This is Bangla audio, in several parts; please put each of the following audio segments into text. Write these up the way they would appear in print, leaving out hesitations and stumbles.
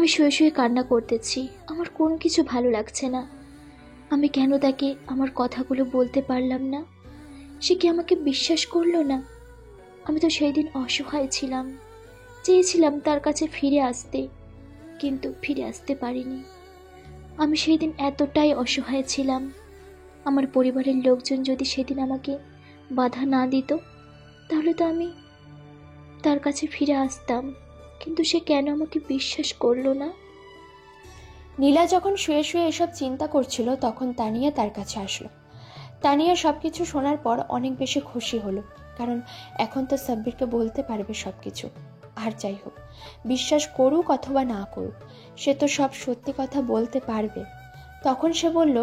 আমি শুয়ে শুয়ে কান্না করতেছি। আমার কোনো কিছু ভালো লাগছে না। আমি কেন তাকে আমার কথাগুলো বলতে পারলাম না? সে কি আমাকে বিশ্বাস করলো না? আমি তো সেই দিন অসহায় ছিলাম, চেয়েছিলাম তার কাছে ফিরে আসতে, কিন্তু ফিরে আসতে পারিনি। আমি সেই দিন এতটাই অসহায় ছিলাম। আমার পরিবারের লোকজন যদি সেদিন আমাকে বাধা না দিত, তাহলে তো আমি তার কাছে ফিরে আসতাম। কিন্তু সে কেন আমাকে বিশ্বাস করলো না? নীলা যখন শুয়ে শুয়ে এসব চিন্তা করছিল তখন তানিয়া তার কাছে আসলো। তানিয়া সবকিছু শোনার পর অনেক বেশি খুশি হলো, কারণ এখন তো সাব্বিরকে বলতে পারবে সবকিছু। আর যাই হোক, বিশ্বাস করুক অথবা না করুক, সে তো সব সত্যি কথা বলতে পারবে। তখন সে বলল,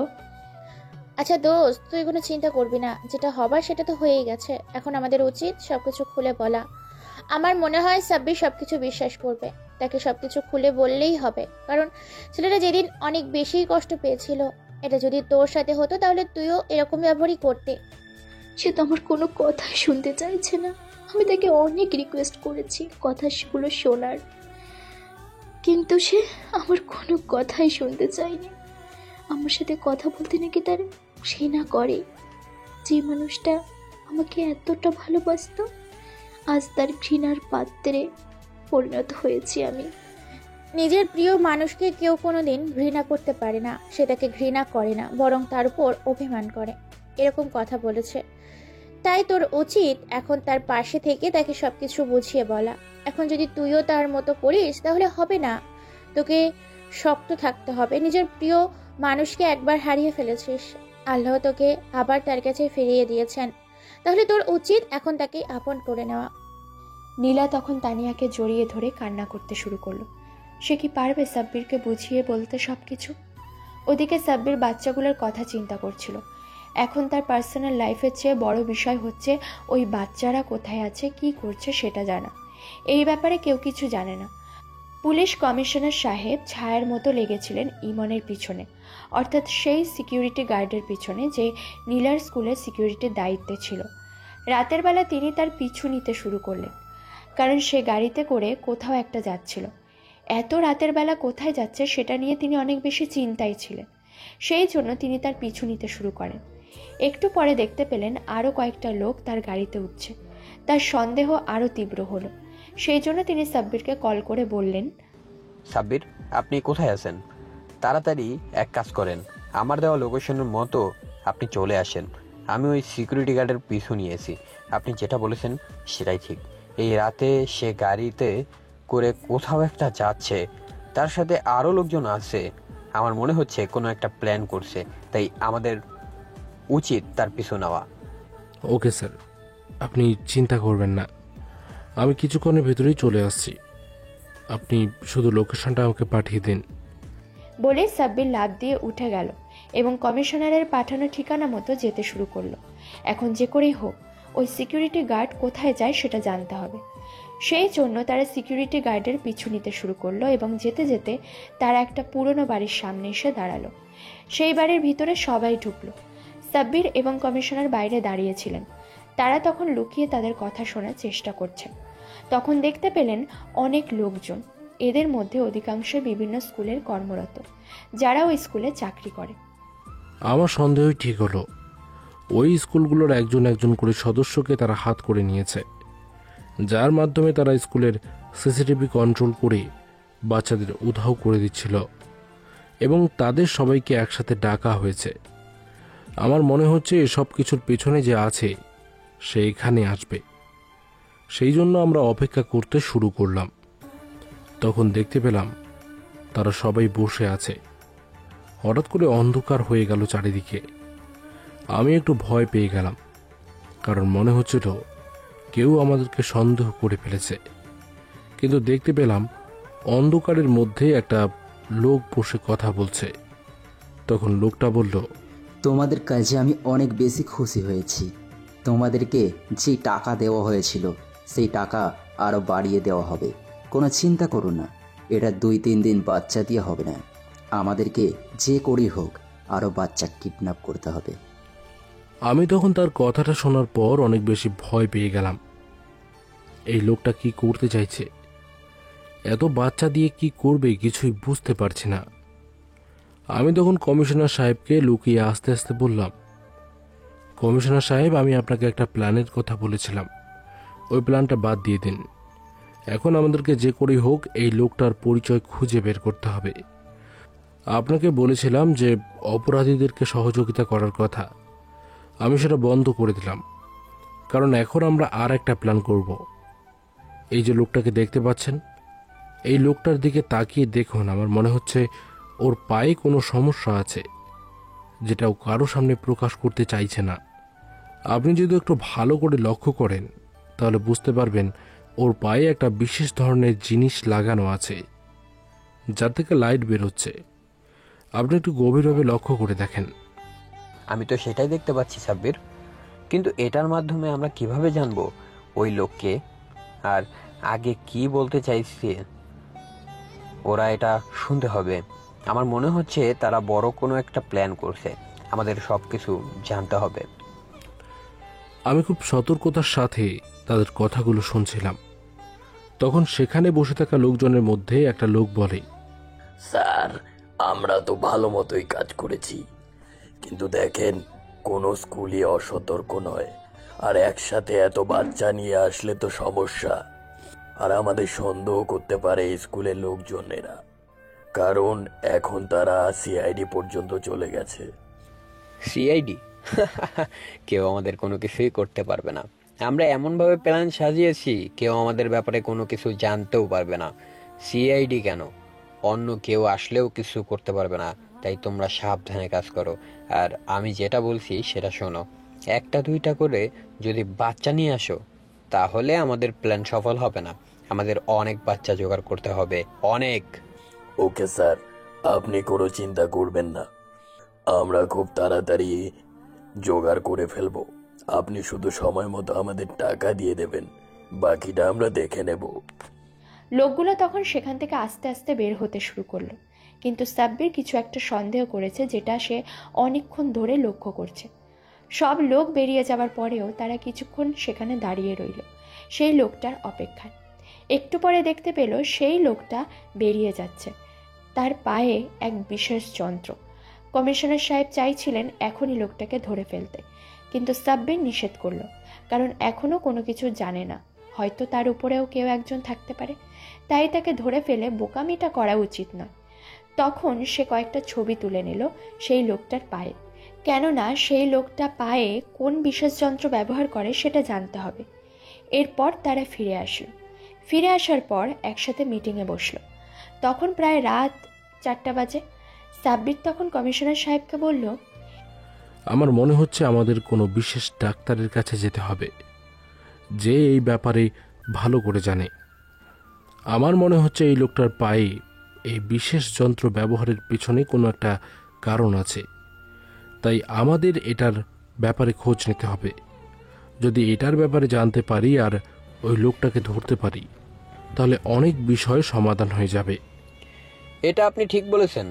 আচ্ছা দোস্ত, তুই কোনো চিন্তা করবি না, যেটা হবার সেটা তো হয়েই গেছে। এখন আমাদের উচিত সবকিছু খুলে বলা। আমার মনে হয় সাব্বির সবকিছু বিশ্বাস করবে। তাকে সবকিছু খুলে বললেই হবে, কারণ ছেলেটা যেদিন অনেক বেশি কষ্ট পেয়েছিল। এটা যদি তোর সাথে হতো তাহলে তুইও এরকম ব্যবহারই করতে। সে তো আমার কোনো কথাই শুনতে চাইছে না। আমি তাকে অনেক রিকোয়েস্ট করেছি কথাগুলো শোনার, কিন্তু সে আমার কোনো কথাই শুনতে চায়নি। আমার সাথে কথা বলতে নাকি তার ঘৃণা করে। যে মানুষটা আমাকে এতটা ভালোবাসতো, আজ তার ঘৃণার পাত্রে পরিণত হয়েছি আমি। নিজের প্রিয় মানুষকে কেউ কোনোদিন ঘৃণা করতে পারে না। সে তাকে ঘৃণা করে না, বরং তার উপর অভিমান করে। এরকম কথা বলেছে। তাই তোর উচিত এখন তার পাশে থেকে তাকে সবকিছু বুঝিয়ে বলা। এখন যদি তুইও তার মতো করিস তাহলে হবে না। তোকে শক্ত থাকতে হবে। নিজের প্রিয় মানুষকে একবার হারিয়ে ফেলেছিস, আল্লাহ তোকে আবার তার কাছে ফিরিয়ে দিয়েছেন। তাহলে তোর উচিত এখন তাকে আপন করে নেওয়া। নীলা তখন তানিয়াকে জড়িয়ে ধরে কান্না করতে শুরু করলো। সে কি পারবে সাব্বিরকে বুঝিয়ে বলতে সবকিছু? ওদিকে সাব্বির বাচ্চাগুলোর কথা চিন্তা করছিল। এখন তার পার্সোনাল লাইফের চেয়ে বড় বিষয় হচ্ছে ওই বাচ্চারা কোথায় আছে, কি করছে সেটা জানা। এই ব্যাপারে কেউ কিছু জানে না। পুলিশ কমিশনার সাহেব ছায়ার মতো লেগেছিলেন ইমনের পিছনে, অর্থাৎ সেই সিকিউরিটি গার্ডের পিছনে যে নীলার স্কুলের সিকিউরিটির দায়িত্বে ছিল। রাতের বেলা তিনি তার পিছু নিতে শুরু করলেন, কারণ সে গাড়িতে করে কোথাও একটা যাচ্ছিল। এত রাতের বেলা কোথায় যাচ্ছে সেটা নিয়ে তিনি অনেক বেশি চিন্তায় ছিলেন। সেই জন্য তিনি তার পিছু নিতে শুরু করেন। একটু পরে দেখতে পেলেন আরও কয়েকটা লোক তার গাড়িতে উঠছে। তার সন্দেহ আরও তীব্র হলো। সেই জন্য তিনি সাব্বিরকে কল করে বললেন, সাব্বির, আপনি কোথায় আছেন? তাড়াতাড়ি এক কাজ করেন, আমার দেওয়া লোকেশনের মতো আপনি চলে আসেন। আমি ওই সিকিউরিটি গার্ডের পিছু নিয়েছি। আপনি যেটা বলেছেন সেটাই ঠিক। এই রাতে সে গাড়িতে করে কোথাও একটা যাচ্ছে, তার সাথে আরও লোকজন আছে। আমার মনে হচ্ছে কোনো একটা প্ল্যান করছে, তাই আমাদের উচিত তার পিছু নেওয়া। ওকে স্যার, আপনি চিন্তা করবেন না, আমি কিছুক্ষণের ভেতরেই চলে আসছি। আপনি শুধু লোকেশনটা আমাকে পাঠিয়ে দিন। বলে সাব্বির লাফ দিয়ে উঠে গেল এবং কমিশনারের পাঠানো ঠিকানা মতো যেতে শুরু করলো। এখন যে করেই হোক ওই সিকিউরিটি গার্ড কোথায় যায় সেটা জানতে হবে। সেই জন্য তারা সিকিউরিটি গার্ডের পিছু নিতে শুরু করলো এবং যেতে যেতে তারা একটা পুরনো বাড়ির সামনে এসে দাঁড়ালো। সেই বাড়ির ভিতরে সবাই ঢুকলো। সাব্বির এবং কমিশনার বাইরে দাঁড়িয়েছিলেন। তারা তখন লুকিয়ে তাদের কথা শোনার চেষ্টা করছেন। তখন দেখতে পেলেন অনেক লোকজন। এদের মধ্যে অধিকাংশ বিভিন্ন স্কুলের কর্মরত, যারা ওই স্কুলে চাকরি করে। আমার সন্দেহই ঠিক হলো, ওই স্কুলগুলোর একজন একজন করে সদস্যকে তারা হাত করে নিয়েছে, যার মাধ্যমে তারা স্কুলের সিসিটিভি কন্ট্রোল করে বাচ্চাদের উধাও করে দিচ্ছিল এবং তাদের সবাইকে একসাথে ডাকা হয়েছে। আমার মনে হচ্ছে এসব কিছুর পেছনে যে আছে সে এখানে আসবে। সেই জন্য আমরা অপেক্ষা করতে শুরু করলাম। তখন দেখতে পেলাম তারা সবাই বসে আছে। হঠাৎ করে অন্ধকার হয়ে গেল চারিদিকে। আমি একটু ভয় পেয়ে গেলাম, কারণ মনে হচ্ছিল কেউ আমাদেরকে সন্দেহ করে ফেলেছে। কিন্তু দেখতে পেলাম অন্ধকারের মধ্যে একটা লোক বসে কথা বলছে। তখন লোকটা বলল, তোমাদের কাজে আমি অনেক বেশি খুশি হয়েছি। তোমাদেরকে যে টাকা দেওয়া হয়েছিল সেই টাকা আরও বাড়িয়ে দেওয়া হবে। কোনো চিন্তা করো না, এটা 2-3 দিন বাচ্চা দিয়ে হবে না। আমাদেরকে যে করেই হোক আরও বাচ্চা কিডন্যাপ করতে হবে। আমি তখন তার কথাটা শোনার পর অনেক বেশি ভয় পেয়ে গেলাম। এই লোকটা কি করতে চাইছে? এত বাচ্চা দিয়ে কি করবে কিছুই বুঝতে পারছি না। আমি তখন কমিশনার সাহেবকে লুকিয়ে আস্তে আস্তে বললাম, কমিশনার সাহেব, আমি আপনাকে একটা প্ল্যানের কথা বলেছিলাম, ওই প্ল্যানটা বাদ দিয়ে দিন। এখন আমাদেরকে যে করেই হোক এই লোকটার পরিচয় খুঁজে বের করতে হবে। আপনাকে বলেছিলাম যে অপরাধীদেরকে সহযোগিতা করার কথা, আমি সেটা বন্ধ করে দিলাম, কারণ এখন আমরা আর একটা প্ল্যান করব। এই যে লোকটাকে দেখতে পাচ্ছেন, এই লোকটার দিকে তাকিয়ে দেখুন, আমার মনে হচ্ছে ওর পায়ে কোনো সমস্যা আছে, যেটা ও কারো সামনে প্রকাশ করতে চাইছে না। আপনি যদি একটু ভালো করে লক্ষ্য করেন তাহলে বুঝতে পারবেন ওর পায়ে একটা বিশেষ ধরনের জিনিস লাগানো আছে, যার থেকে লাইট বেরোচ্ছে। আপনি একটু গভীরভাবে লক্ষ্য করে দেখেন। আমি তো সেটাই দেখতে পাচ্ছি সাব্বির, কিন্তু এটার মাধ্যমে আমরা কিভাবে জানবো ওই লোককে আর আগে কি বলতে চাইছে? ওরা এটা শুনতে হবে। আমার মনে হচ্ছে তারা বড় কোনো একটা প্ল্যান করছে, আমাদের সবকিছু জানতে হবে। আমি খুব সতর্কতার সাথে তাদের কথাগুলো শুনছিলাম। তখন সেখানে বসে থাকা লোকজনের মধ্যে একটা লোক বলে, স্যার, আমরা তো ভালো মতোই কাজ করেছি, কিন্তু দেখেন কোনো স্কুলই অসতর্ক নয়, আর একসাথে এত বাচ্চা নিয়ে আসলে তো সমস্যা। আর আমাদের সন্দেহ করতে পারে স্কুলের লোকজনেরা, কারণ এখন তারা সিআইডি পর্যন্ত চলে গেছে। সিআইডি? কেউ আমাদের কোনো কিছুই করতে পারবে না। আমরা এমনভাবে প্ল্যান সাজিয়েছি কেউ আমাদের ব্যাপারে কোনো কিছু জানতেও পারবে না। সিআইডি কেন, অন্য কেউ আসলেও কিছু করতে পারবে না। তাই তোমরা সাবধানে কাজ করো, আর আমি যেটা বলছি সেটা শোনো। একটা দুইটা করে যদি বাচ্চা নিয়ে আসো তাহলে আমাদের প্ল্যান সফল হবে না। আমাদের অনেক বাচ্চা জোগাড় করতে হবে, অনেক। ওকে স্যার, আপনি কোনো চিন্তা করবেন না, আমরা খুব তাড়াতাড়ি জোগাড় করে ফেলবো। আপনি শুধু সময় মতো আমাদের টাকা দিয়ে দেবেন, বাকিটা আমরা দেখে নেব। লোকগুলো তখন সেখান থেকে আস্তে আস্তে বের হতে শুরু করলো, কিন্তু সাব্বির কিছু একটা সন্দেহ করেছে, যেটা সে অনেকক্ষণ ধরে লক্ষ্য করছে। সব লোক বেরিয়ে যাওয়ার পরেও তারা কিছুক্ষণ সেখানে দাঁড়িয়ে রইল সেই লোকটার অপেক্ষায়। একটু পরে দেখতে পেল সেই লোকটা বেরিয়ে যাচ্ছে, তার পায়ে এক বিশেষ যন্ত্র। কমিশনার সাহেব চাইছিলেন এখনই লোকটাকে ধরে ফেলতে, কিন্তু সাব্বির নিষেধ করলো, কারণ এখনও কোনো কিছু জানে না, হয়তো তার উপরেও কেউ একজন থাকতে পারে, তাই তাকে ধরে ফেলে বোকামিটা করা উচিত নয়। তখন সে কয়েকটা ছবি তুলে নিল সেই লোকটার পায়ে, কেননা সেই লোকটা পায়ে কোন বিশেষ যন্ত্র ব্যবহার করে সেটা জানতে হবে। এরপর তারা ফিরে আসলো। ফিরে আসার পর একসাথে মিটিংয়ে বসলো। তখন প্রায় রাত 4টা বাজে। সাব্বির তখন কমিশনার সাহেবকে বলল, আমার মনে হচ্ছে আমাদের কোনো বিশেষ ডাক্তারের কাছে যেতে হবে, যে এই ব্যাপারে ভালো করে জানে। আমার মনে হচ্ছে এই লোকটার পায়ে এই বিশেষ যন্ত্র ব্যবহারের পিছনে কোনো একটা কারণ আছে, তাই আমাদের এটার ব্যাপারে খোঁজ নিতে হবে। যদি এটার ব্যাপারে জানতে পারি আর ওই লোকটাকে ধরতে পারি তাহলে অনেক বিষয় সমাধান হয়ে যাবে। এটা আপনি ঠিক বলেছেন।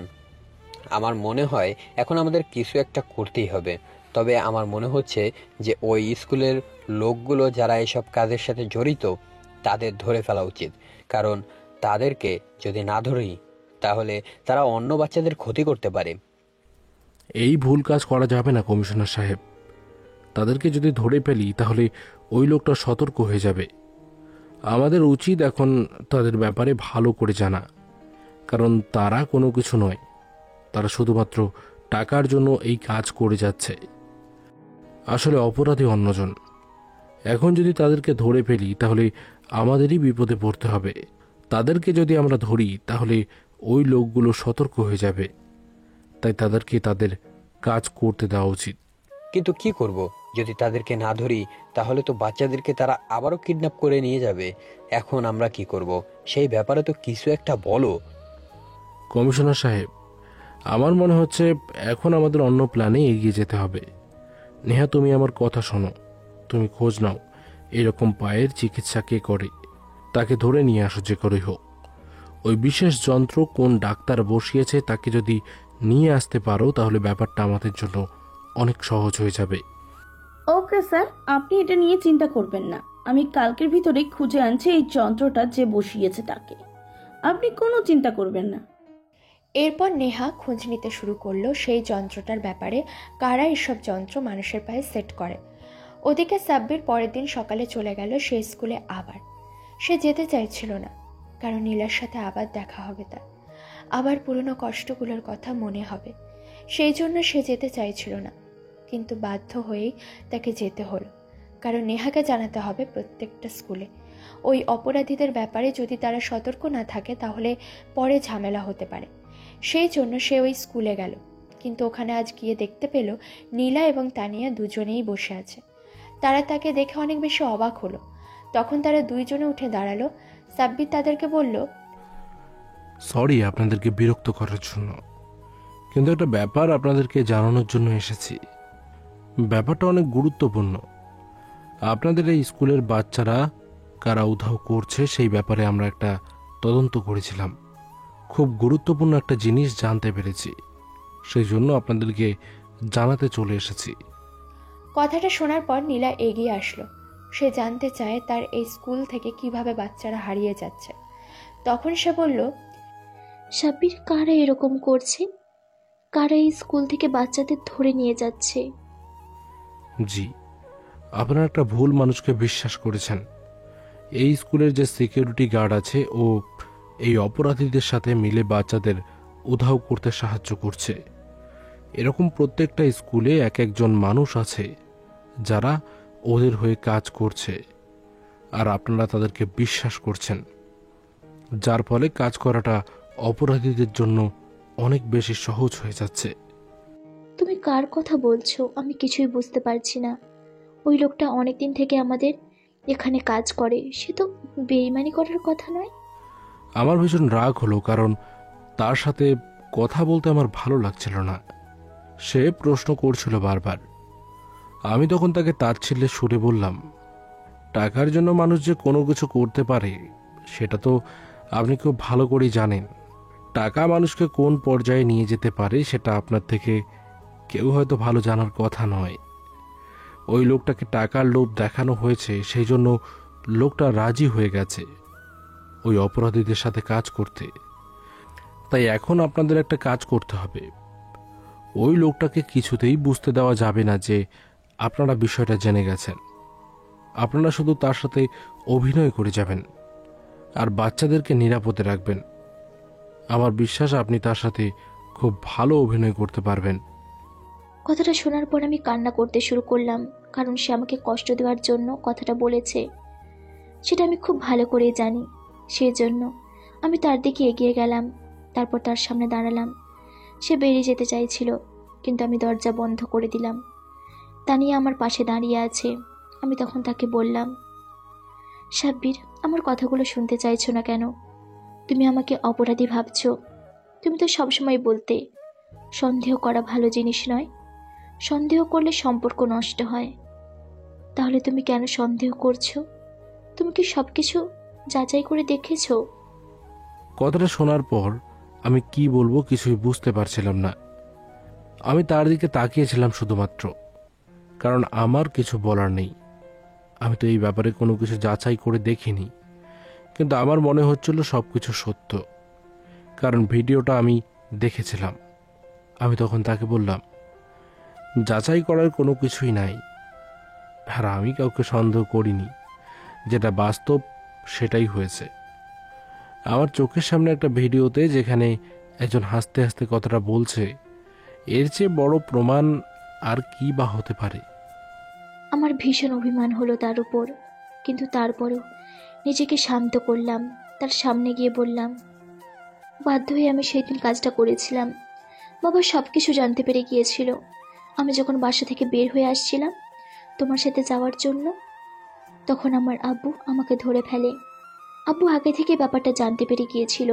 আমার মনে হয় এখন আমাদের কিছু একটা করতেই হবে। তবে আমার মনে হচ্ছে যে ওই স্কুলের লোকগুলো যারা এসব কাজের সাথে জড়িত তাদের ধরে ফেলা উচিত, কারণ তাদেরকে যদি না ধরি তাহলে তারা অন্য বাচ্চাদের ক্ষতি করতে পারে। এই ভুল কাজ করা যাবে না কমিশনার সাহেব। তাদেরকে যদি ধরে ফেলি তাহলে ওই লোকটা সতর্ক হয়ে যাবে। আমাদের উচিত এখন তাদের ব্যাপারে ভালো করে জানা, কারণ তারা কোনো কিছু নয়, তারা শুধুমাত্র টাকার জন্য এই কাজ করে যাচ্ছে। আসলে অপরাধী অন্যজন। এখন যদি তাদেরকে ধরে ফেলি তাহলে আমাদেরই বিপদে পড়তে হবে। তাদেরকে যদি আমরা ধরি তাহলে ওই লোকগুলো সতর্ক হয়ে যাবে, তাই তাদেরকে তাদের কাজ করতে দেওয়া উচিত। কিন্তু কি করব যদি তাদেরকে না ধরি? তাহলে তো বাচ্চাদেরকে তারা আবারও কিডন্যাপ করে নিয়ে যাবে। এখন আমরা কি করব সেই ব্যাপারে তো কিছু একটা বলো। কমিশনার সাহেব, আমার মনে হচ্ছে এখন আমাদের অন্য প্ল্যানে এগিয়ে যেতে হবে। নেহা, তুমি আমার কথা শোনো, তুমি খোঁজ নাও এরকম পায়ের চিকিৎসা কে করে, তাকে ধরে নিয়ে আসো যে করেই হোক। ওই বিশেষ যন্ত্র কোন ডাক্তার বসিয়েছে তাকে যদি নিয়ে আসতে পারো তাহলে ব্যাপারটা আমাদের জন্য অনেক সহজ হয়ে যাবে। ওকে স্যার, আপনি এটা নিয়ে চিন্তা করবেন না, আমি কালকের ভিতরে খুঁজে আনছি এই যন্ত্রটা যে বসিয়েছে তাকে। আপনি কোনো চিন্তা করবেন না। এরপর নেহা খোঁজ নিতে শুরু করলো সেই যন্ত্রটার ব্যাপারে, কারা এসব যন্ত্র মানুষের পায়ে সেট করে। ওদিকে সাব্বির পরের দিন সকালে চলে গেল সে স্কুলে আবার। সে যেতে চাইছিল না, কারণ নীলার সাথে আবার দেখা হবে তার, আবার পুরনো কষ্টগুলোর কথা মনে হবে। সেই জন্য সে যেতে চাইছিল না, কিন্তু বাধ্য হয়েই তাকে যেতে হলো, কারণ নেহাকে জানাতে হবে প্রত্যেকটা স্কুলে। ওই অপরাধীদের ব্যাপারে যদি তারা সতর্ক না থাকে তাহলে পরে ঝামেলা হতে পারে। সেই জন্য সে ওই স্কুলে গেল, কিন্তু ওখানে আজ গিয়ে দেখতে পেল নীলা এবং তানিয়া দুজনেই বসে আছে। তারা তাকে দেখে অনেক বেশি অবাক হলো। তখন তারা দুইজনে উঠে দাঁড়ালো। সাব্বির তাদেরকে বলল, সরি আপনাদেরকে বিরক্ত করার জন্য, কিন্তু একটা ব্যাপার আপনাদেরকে জানানোর জন্য এসেছি। ব্যাপারটা অনেক গুরুত্বপূর্ণ। আপনাদের এই স্কুলের বাচ্চারা কারা উধাও করছে সেই ব্যাপারে আমরা একটা তদন্ত করেছিলাম। খুব গুরুত্বপূর্ণ একটা জিনিস জানতে পেরেছি, সেই জন্য আপনাদেরকে জানাতে চলে এসেছি। কথাটা শোনার পর নীলা এগিয়ে আসলো। সে জানতে চায় তার এই স্কুল থেকে কিভাবে বাচ্চারা হারিয়ে যাচ্ছে। তখন সে বলল, সাব্বির, কারা এরকম করছে? কারা এই স্কুল থেকে বাচ্চাদের ধরে নিয়ে যাচ্ছে? জি, আপনারা একটা ভুল মানুষকে বিশ্বাস করেছেন। এই স্কুলের যে সিকিউরিটি গার্ড আছে ও এই অপরাধীদের সাথে মিলে বাচ্চাদের উধাও করতে সাহায্য করছে। এরকম প্রত্যেকটা স্কুলে এক একজন মানুষ আছে যারা ওদের হয়ে কাজ করছে, আর আপনারা তাদেরকে বিশ্বাস করছেন, যার ফলে কাজ করাটা অপরাধীদের জন্য অনেক বেশি সহজ হয়ে যাচ্ছে। তুমি কার কথা বলছো? আমি কিছুই বুঝতে পারছি না। ওই লোকটা অনেকদিন থেকে আমাদের এখানে কাজ করে, সে তো বেইমানি করার কথা নয়। আমার ভীষণ রাগ হলো, কারণ তার সাথে কথা বলতে আমার ভালো লাগছিল না। সে প্রশ্ন করছিল বারবার। আমি তখন তাকে তাচ্ছিল্যে সুরে বললাম, টাকার জন্য মানুষ যে কোনো কিছু করতে পারে সেটা তো আপনি খুব ভালো করেই জানেন। টাকা মানুষকে কোন পর্যায়ে নিয়ে যেতে পারে সেটা আপনার থেকে কেউ হয়তো ভালো জানার কথা নয়। ওই লোকটাকে টাকার লোভ দেখানো হয়েছে, সেই জন্য লোকটা রাজি হয়ে গেছে ওই অপরাধীদের সাথে কাজ করতে। তাই এখন আপনাদের একটা কাজ করতে হবে। ওই লোকটাকে কিছুতেই বুঝতে দেওয়া যাবে না যে আপনারা বিষয়টা জেনে গেছেন। আপনারা শুধু তার সাথে অভিনয় করে যাবেন আর বাচ্চাদেরকে নিরাপদে রাখবেন। আমার বিশ্বাস আপনি তার সাথে খুব ভালো অভিনয় করতে পারবেন। কথাটা শোনার পর আমি কান্না করতে শুরু করলাম, কারণ সে আমাকে কষ্ট দেওয়ার জন্য কথাটা বলেছে, সেটা আমি খুব ভালো করেই জানি। সেই জন্য আমি তার দিকে এগিয়ে গেলাম, তারপর তার সামনে দাঁড়ালাম। সে বেরিয়ে যেতে চাইছিল, কিন্তু আমি দরজা বন্ধ করে দিলাম। তানিয়া আমার পাশে দাঁড়িয়ে আছে। আমি তখন তাকে বললাম, সাব্বির, আমার কথাগুলো শুনতে চাইছো না কেন? তুমি আমাকে অপরাধী ভাবছো। তুমি তো সবসময় বলতে সন্দেহ করা ভালো জিনিস নয়, সন্দেহ করলে সম্পর্ক নষ্ট হয়। তাহলে তুমি কেন সন্দেহ করছো? তুমি কি সব কিছু যাচাই করে দেখেছো? কথাটা শোনার পর আমি কি বলবো কিছুই বুঝতে পারছিলাম না। আমি তার দিকে তাকিয়েছিলাম শুধুমাত্র, কারণ আমার কিছু বলার নেই। আমি তো এই ব্যাপারে কোনো কিছু যাচাই করে দেখিনি, কিন্তু আমার মনে হচ্ছিল সব কিছু সত্য, কারণ ভিডিওটা আমি দেখেছিলাম। আমি তখন তাকে বললাম, যাচাই করার কোনো কিছুই নাই, আর আমি কাউকে সন্দেহ করিনি। যেটা বাস্তব সেটাই হয়েছে। আমার চোখের সামনে একটা ভিডিওতে যেখানে একজন হাসতে হাসতে কথাটা বলছে, এর চেয়ে বড় প্রমাণ আর কি বা হতে পারে? আমার ভীষণ অভিমান হলো তার উপর, কিন্তু তারপরেও নিজেকে শান্ত করলাম। তার সামনে গিয়ে বললাম, বাধ্য হয়ে আমি সেই দিন কাজটা করেছিলাম। বাবা সব কিছু জানতে পেরে গিয়েছিল। আমি যখন বাসা থেকে বের হয়ে আসছিলাম তোমার সাথে যাওয়ার জন্য, তখন আমার আব্বু আমাকে ধরে ফেলে। আব্বু আগে থেকে ব্যাপারটা জানতে পেরে গিয়েছিল,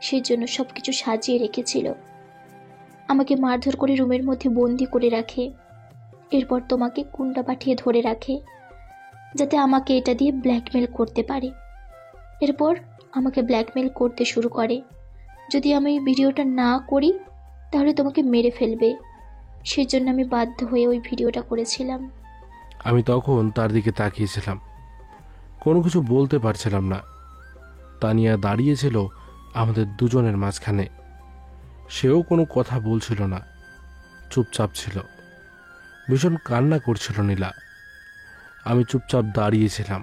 সেই জন্য সব কিছু সাজিয়ে রেখেছিল। আমাকে মারধর করে রুমের মধ্যে বন্দি করে রাখে। এরপর তোমাকে কুন্ডা পাঠিয়ে ধরে রাখে, যাতে আমাকে এটা দিয়ে ব্ল্যাকমেল করতে পারে। এরপর আমাকে ব্ল্যাকমেল করতে শুরু করে, যদি আমি ভিডিওটা না করি তাহলে তোমাকে মেরে ফেলবে। সেজন্য আমি বাধ্য হয়ে ওই ভিডিওটা করেছিলাম। আমি তখন তার দিকে তাকিয়েছিলাম, কোনো কিছু বলতে পারছিলাম না। তানিয়া দাঁড়িয়েছিল আমাদের দুজনের মাঝখানে। সেও কোনো কথা বলছিল না, চুপচাপ ছিল। ভীষণ কান্না করছিল নীলা। আমি চুপচাপ দাঁড়িয়েছিলাম।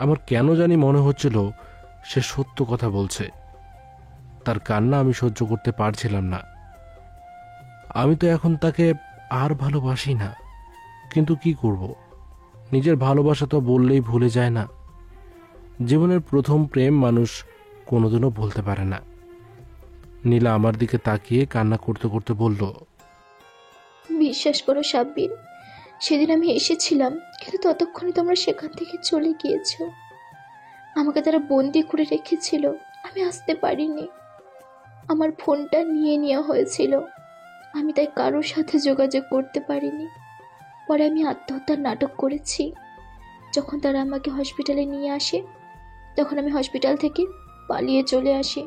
আমার কেন জানি মনে হচ্ছিল সে সত্য কথা বলছে। তার কান্না আমি সহ্য করতে পারছিলাম না। আমি তো এখন তাকে আর ভালোবাসি না, কিন্তু কি করব? নিজের ভালোবাসা তো বললেই ভুলে যায় না। জীবনের প্রথম প্রেম মানুষ কোনোদিনও ভুলতে পারে না। নীলা আমার দিকে তাকিয়ে কান্না করতে করতে বলল, বিশ্বাস করো সাব্বির, সেদিন আমি এসেছিলাম, কিন্তু ততক্ষণে তোমরা সেখান থেকে চলে গিয়েছো। আমাকে তারা বন্দি করে রেখেছিল, আমি আসতে পারিনি। আমার ফোনটা নিয়ে নেওয়া হয়েছিল, আমি তাই কারোর সাথে যোগাযোগ করতে পারিনি। পরে আমি আত্মহত্যার নাটক করেছি। যখন তারা আমাকে হসপিটালে নিয়ে আসে, তখন আমি হসপিটাল থেকে পালিয়ে চলে আসি।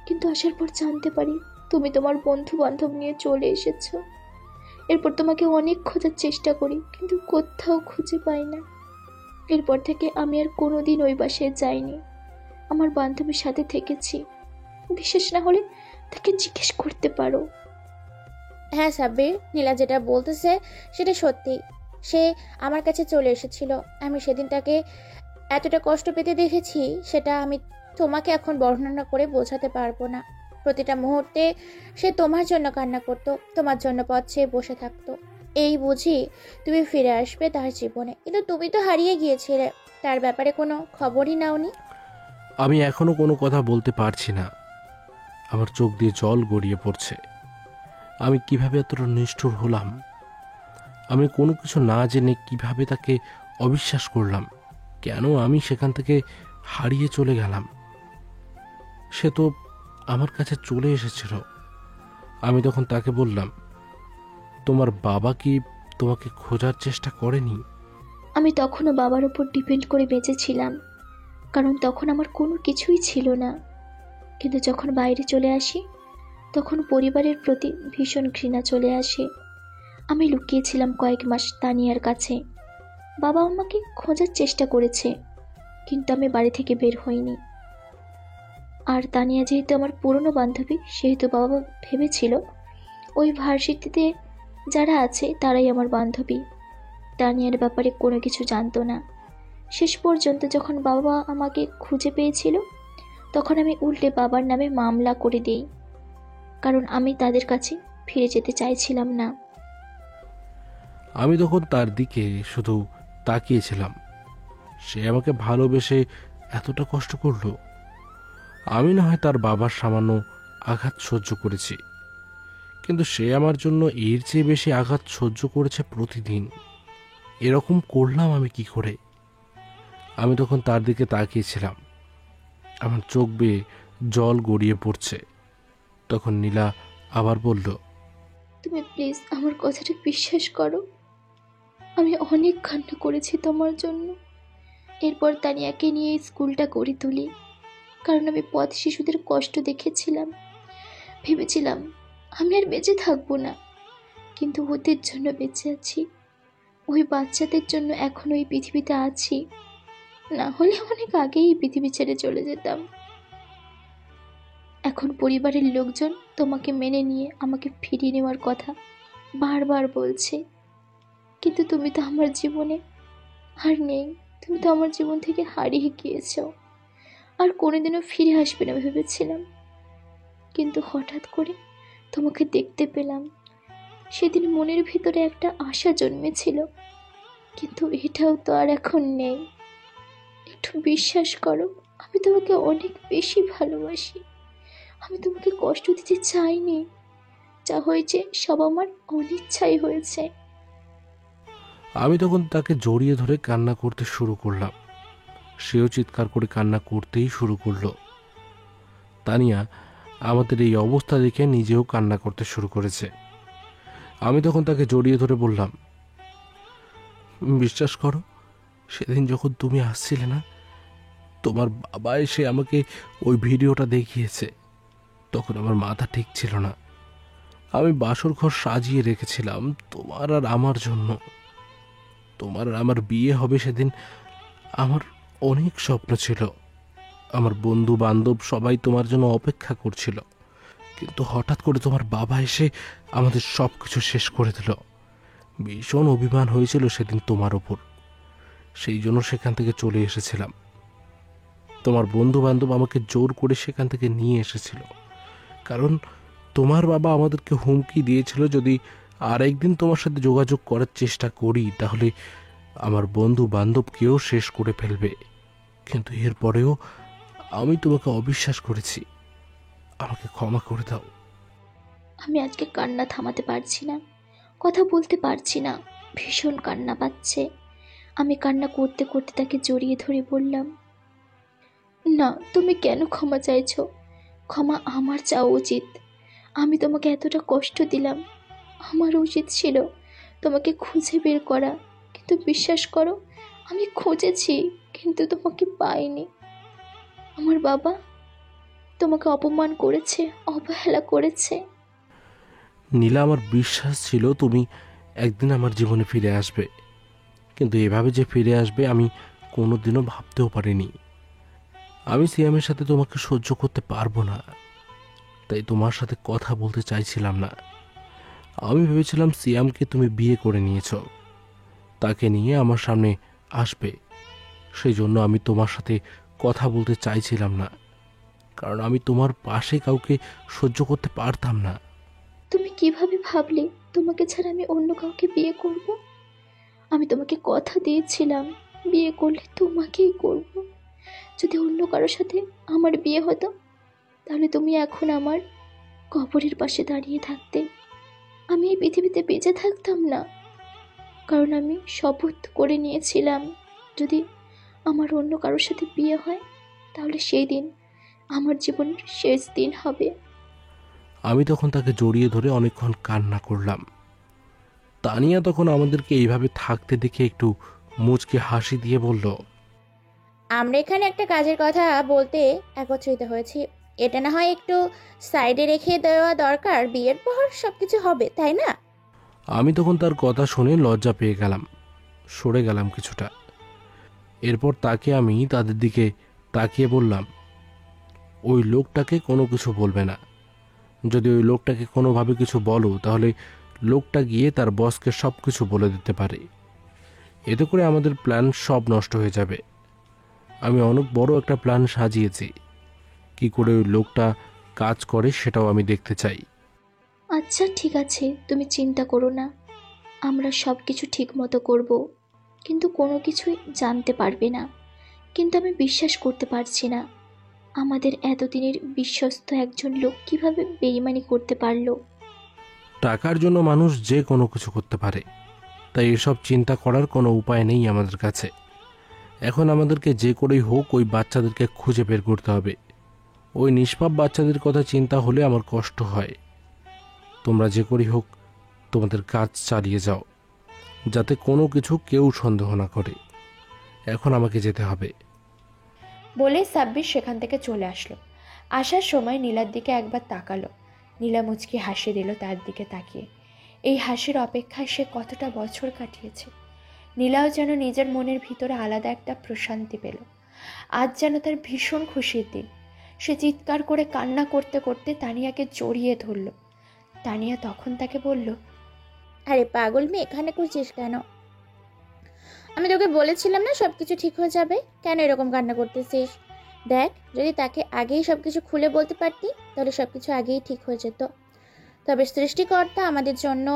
কিন্তু আসার পর জানতে পারি তুমি তোমার বন্ধু বান্ধব নিয়ে চলে এসেছো। এরপর তোমাকে অনেক খোঁজার চেষ্টা করি, কিন্তু কোথাও খুঁজে পাই না। এরপর থেকে আমি আর কোনোদিন ওই বাসায় যাইনি, আমার বান্ধবীর সাথে থেকেছি। বিশেষ না হলে তাকে জিজ্ঞেস করতে পারো। হ্যাঁ সাব্বির, নীলা যেটা বলতেছে সেটা সত্যি। সে আমার কাছে চলে এসেছিল। আমি সেদিন তাকে এতটা কষ্ট পেতে দেখেছি, সেটা আমি তোমাকে এখন বর্ণনা করে বোঝাতে পারবো না। প্রতিটা মুহূর্তে সে তোমার জন্য কান্না করত, তোমার জন্য পথ চেয়ে বসে থাকতো। এই বুঝি তুমি ফিরে আসবে তার জীবনে, কিন্তু তুমি তো হারিয়ে গিয়েছিলে। তার ব্যাপারে কোনো খবরই নাওনি। আমি এখনো কোনো কথা বলতে পারছি না। আমার চোখ দিয়ে জল গড়িয়ে পড়ছে। আমি কিভাবে এতটা নিষ্ঠুর হলাম? আমি কোনো কিছু না জেনে কিভাবে তাকে অবিশ্বাস করলাম? কেন আমি সেখান থেকে হারিয়ে চলে গেলাম? সে তো আমার কাছে চলে এসেছিল। আমি তখন তাকে বললাম, তোমার বাবা কি তোমাকে খোঁজার চেষ্টা করেনি? আমি তখনও বাবার উপর ডিপেন্ড করে বেঁচেছিলাম, কারণ তখন আমার কোনো কিছুই ছিল না। কিন্তু যখন বাইরে চলে আসি, তখন পরিবারের প্রতি ভীষণ ঘৃণা চলে আসে। আমি লুকিয়েছিলাম কয়েক মাস তানিয়ার কাছে। বাবা আমাকে খোঁজার চেষ্টা করেছে, কিন্তু আমি বাড়ি থেকে বের হইনি। আর তানিয়া যেহেতু আমার পুরনো বান্ধবী, সেহেতু বাবা ভেবেছিল ওই ভার্সিটিতে যারা আছে তারাই আমার বান্ধবী। তানিয়ার ব্যাপারে কোনো কিছু জানতো না। শেষ পর্যন্ত যখন বাবা আমাকে খুঁজে পেয়েছিল, তখন আমি উল্টে বাবার নামে মামলা করে দিই, কারণ আমি তাদের কাছে ফিরে যেতে চাইছিলাম না। আমি তখন তার দিকে শুধু তাকিয়েছিলাম। সে আমাকে ভালোবেসে এতটা কষ্ট করলো। আমি না হয় তার বাবার সামান্য আঘাত সহ্য করেছি, কিন্তু সে আমার জন্য এর চেয়ে বেশি আঘাত সহ্য করেছে প্রতিদিন। এরকম করলাম আমি কি করে? আমি তখন তার দিকে তাকিয়েছিলাম। আমার চোখ বেয়ে জল গড়িয়ে পড়ছে। তখন নীলা আবার বলল, তুমি প্লিজ আমার কথাটা বিশ্বাস করো। আমি অনেক কান্না করেছি তোমার জন্য। এরপর তানিয়াকে নিয়ে স্কুলটা গড়ে তুলি, কারণ আমি পথ শিশুদের কষ্ট দেখেছিলাম। ভেবেছিলাম আমি আর বেঁচে থাকবো না, কিন্তু ওদের জন্য বেঁচে আছি। ওই বাচ্চাদের জন্য এখনো এই পৃথিবীতে আছি, না হলে অনেক আগেই এই পৃথিবী ছেড়ে চলে যেতাম। এখন পরিবারের লোকজন তোমাকে মেনে নিয়ে আমাকে ফিরিয়ে নেওয়ার কথা বারবার বলছে, কিন্তু তুমি তো আমার জীবনে আর নেই। তুমি তো আমার জীবন থেকে হারিয়ে গিয়েছো, আর কোনোদিনও ফিরে আসবে না ভেবেছিলাম। কিন্তু হঠাৎ করে তোমাকে দেখতে পেলাম। সেদিন মনের ভিতরে একটা আশা জন্মেছিল, কিন্তু এটাও তো আর এখন নেই। একটু বিশ্বাস করো, আমি তোমাকে অনেক বেশি ভালোবাসি। আমি তোমাকে কষ্ট দিতে চাইনি। যা হয়েছে সব আমার অনিচ্ছাই হয়েছে। আমি তখন তাকে জড়িয়ে ধরে কান্না করতে শুরু করলাম। সেও চিৎকার করে কান্না করতেই শুরু করলো। তানিয়া আমাদের এই অবস্থা দেখে নিজেও কান্না করতে শুরু করেছে। আমি তখন তাকে জড়িয়ে ধরে বললাম, বিশ্বাস করো, সেদিন যখন তুমি আসছিলে না, তোমার বাবা এসে আমাকে ওই ভিডিওটা দেখিয়েছে। তখন আমার মাথা ঠিক ছিল না। আমি বাসর ঘর সাজিয়ে রেখেছিলাম তোমার আর আমার জন্য। তোমার আর আমার বিয়ে হবে সেদিন। আমার অনেক স্বপ্ন ছিল, আমার বন্ধু বান্ধব সবাই তোমার জন্য অপেক্ষা করছিল, কিন্তু হঠাৎ করে তোমার বাবা এসে আমাদের সব কিছু শেষ করে দিল। ভীষণ অভিমান হয়েছিল সেদিন তোমার ওপর, সেই জন্য সেখান থেকে চলে এসেছিলাম। তোমার বন্ধু বান্ধব আমাকে জোর করে সেখান থেকে নিয়ে এসেছিল, কারণ তোমার বাবা আমাদেরকে হুমকি দিয়েছিল যদি আরেকদিন তোমার সাথে যোগাযোগ করার চেষ্টা করি তাহলে আমার বন্ধু বান্ধবকেও শেষ করে ফেলবে। কিন্তু এরপরেও আমি তোমাকে অবিশ্বাস করেছি, আমাকে ক্ষমা করে দাও। আমি আজকে কান্না থামাতে পারছি না, কথা বলতে পারছি না, ভীষণ কান্না পাচ্ছে। আমি কান্না করতে করতে তাকে জড়িয়ে ধরে বললাম, না, তুমি কেন ক্ষমা চাইছো? ক্ষমা আমার চাওয়া উচিত। আমি তোমাকে এতটা কষ্ট দিলাম, আমার উচিত ছিল তোমাকে খুঁজে বের করা, কিন্তু বিশ্বাস করো আমি খুঁজেছি কিন্তু তোমাকে পাইনি। আমার বাবা তোমাকে অপমান করেছে, অবহেলা করেছে। নীলা, আমার বিশ্বাস ছিল তুমি একদিন আমার জীবনে ফিরে আসবে, কিন্তু এভাবে যে ফিরে আসবে আমি কোনোদিনও ভাবতেও পারিনি। আমি সিয়ামের সাথে তোমাকে সহ্য করতে পারবো না, তাই তোমার সাথে কথা বলতে চাইছিলাম না। আমি ভেবেছিলাম সিয়ামকে তুমি বিয়ে করে নিয়েছ, তাকে নিয়ে আমার সামনে আসবে, সেই জন্য আমি তোমার সাথে কথা বলতে চাইছিলাম না, কারণ আমি তোমার পাশে কাউকে সহ্য করতে পারতাম না। তুমি কিভাবে ভাবলে তোমাকে ছাড়া আমি অন্য কাউকে বিয়ে করব? আমি তোমাকে কথা দিয়েছিলাম বিয়ে করলে তোমাকেই করব। যদি অন্য কারোর সাথে আমার বিয়ে হতো তাহলে তুমি এখন আমার কবরের পাশে দাঁড়িয়ে থাকতে, আমি এই পৃথিবীতে বেঁচে থাকতাম না। কারণ আমি শপথ করে নিয়েছিলাম যদি আমার অন্য কারোর সাথে বিয়ে হয় তাহলে সেই দিন আমার জীবনের শেষ দিন হবে। আমি তখন তাকে জড়িয়ে ধরে অনেকক্ষণ কান্না করলাম। তানিয়া তখন আমাদেরকে এইভাবে থাকতে দেখে একটু মুচকে হাসি দিয়ে বলল, আমরা এখানে একটা কাজের কথা বলতে একত্রিত হয়েছি, এটা না হয় একটু সাইডে রেখে দেওয়া দরকার, বিয়ের পর সবকিছু হবে, তাই না? আমি তখন তার কথা শুনে লজ্জা পেয়ে গেলাম, সরে গেলাম কিছুটা। এরপর তাকে আমি তাদের দিকে তাকিয়ে বললাম, ওই লোকটাকে কোনো কিছু বলবে না। যদি ওই লোকটাকে কোনোভাবে কিছু বলো তাহলে লোকটা গিয়ে তার বসকে সব কিছু বলে দিতে পারে, এতে করে আমাদের প্ল্যান সব নষ্ট হয়ে যাবে। আমি অনেক বড় একটা প্ল্যান সাজিয়েছি, কি করে ওই লোকটা কাজ করে সেটাও আমি দেখতে চাই। আচ্ছা ঠিক আছে, তুমি চিন্তা করো না, আমরা সব কিছু ঠিক মতো করব, কিন্তু কোনো কিছুই জানতে পারবে না। কিন্তু আমি বিশ্বাস করতে পারছি না আমাদের এতদিনের বিশ্বস্ত একজন লোক কিভাবে বেইমানি করতে পারলো। টাকার জন্য মানুষ যে কোনো কিছু করতে পারে, তাই এসব চিন্তা করার কোনো উপায় নেই আমাদের কাছে। এখন আমাদেরকে যে করেই হোক ওই বাচ্চাদেরকে খুঁজে বের করতে হবে। ওই নিষ্পাপ বাচ্চাদের কথা চিন্তা হলে আমার কষ্ট হয়। তোমরা যে করেই হোক তোমাদের কাজ চালিয়ে যাও, যাতে কোনো কিছু কেউ সন্দেহ না করে। এখন আমাকে যেতে হবে। বলে সাব্বির সেখান থেকে চলে আসলো। আসার সময় নীলার দিকে একবার তাকালো। নীলা মুচকি হাসি দিল তার দিকে তাকিয়ে। এই হাসির অপেক্ষায় সে কতটা বছর কাটিয়েছে। নীলাও যেন নিজের মনের ভিতরে আলাদা একটা প্রশান্তি পেল। আজ যেন তার ভীষণ খুশির দিন। সে চিৎকার করে কান্না করতে করতে তানিয়াকে জড়িয়ে ধরল। তানিয়া তখন তাকে বলল, আরে পাগল মেয়ে, এখানে করছিস কেন? আমি তোকে বলেছিলাম না সবকিছু ঠিক হয়ে যাবে, কেন এরকম কান্না করতেছিস? দেখ, যদি তাকে আগেই সবকিছু খুলে বলতে পারতি তাহলে সবকিছু আগেই ঠিক হয়ে যেত। তবে সৃষ্টিকর্তা আমাদের জন্য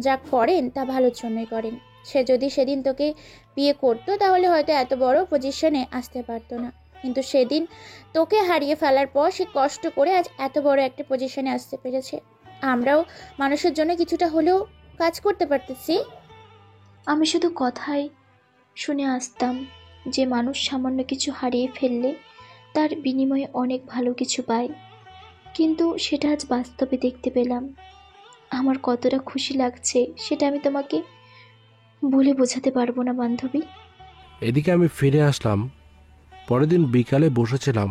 যা করেন তা ভালোর জন্যই করেন। সে যদি সেদিন তোকে বিয়ে করতো তাহলে হয়তো এত বড় পজিশনে আসতে পারতো না, কিন্তু সেদিন তোকে হারিয়ে ফেলার পর সে কষ্ট করে আজ এত বড় একটা পজিশনে আসতে পেরেছে। আমরাও মানুষের জন্য কিছুটা হলেও কাজ করতে পারতেছি। আমি শুধু কথায় শুনে আসতাম যে মানুষ সামান্য কিছু হারিয়ে ফেললে তার বিনিময়ে অনেক ভালো কিছু পায়, কিন্তু সেটা আজ বাস্তবে দেখতে পেলাম। আমার কতটা খুশি লাগছে সেটা আমি তোমাকে বলে বোঝাতে পারবো না বান্ধবী। এদিকে আমি ফিরে আসলাম। পরের দিন বিকালে বসেছিলাম,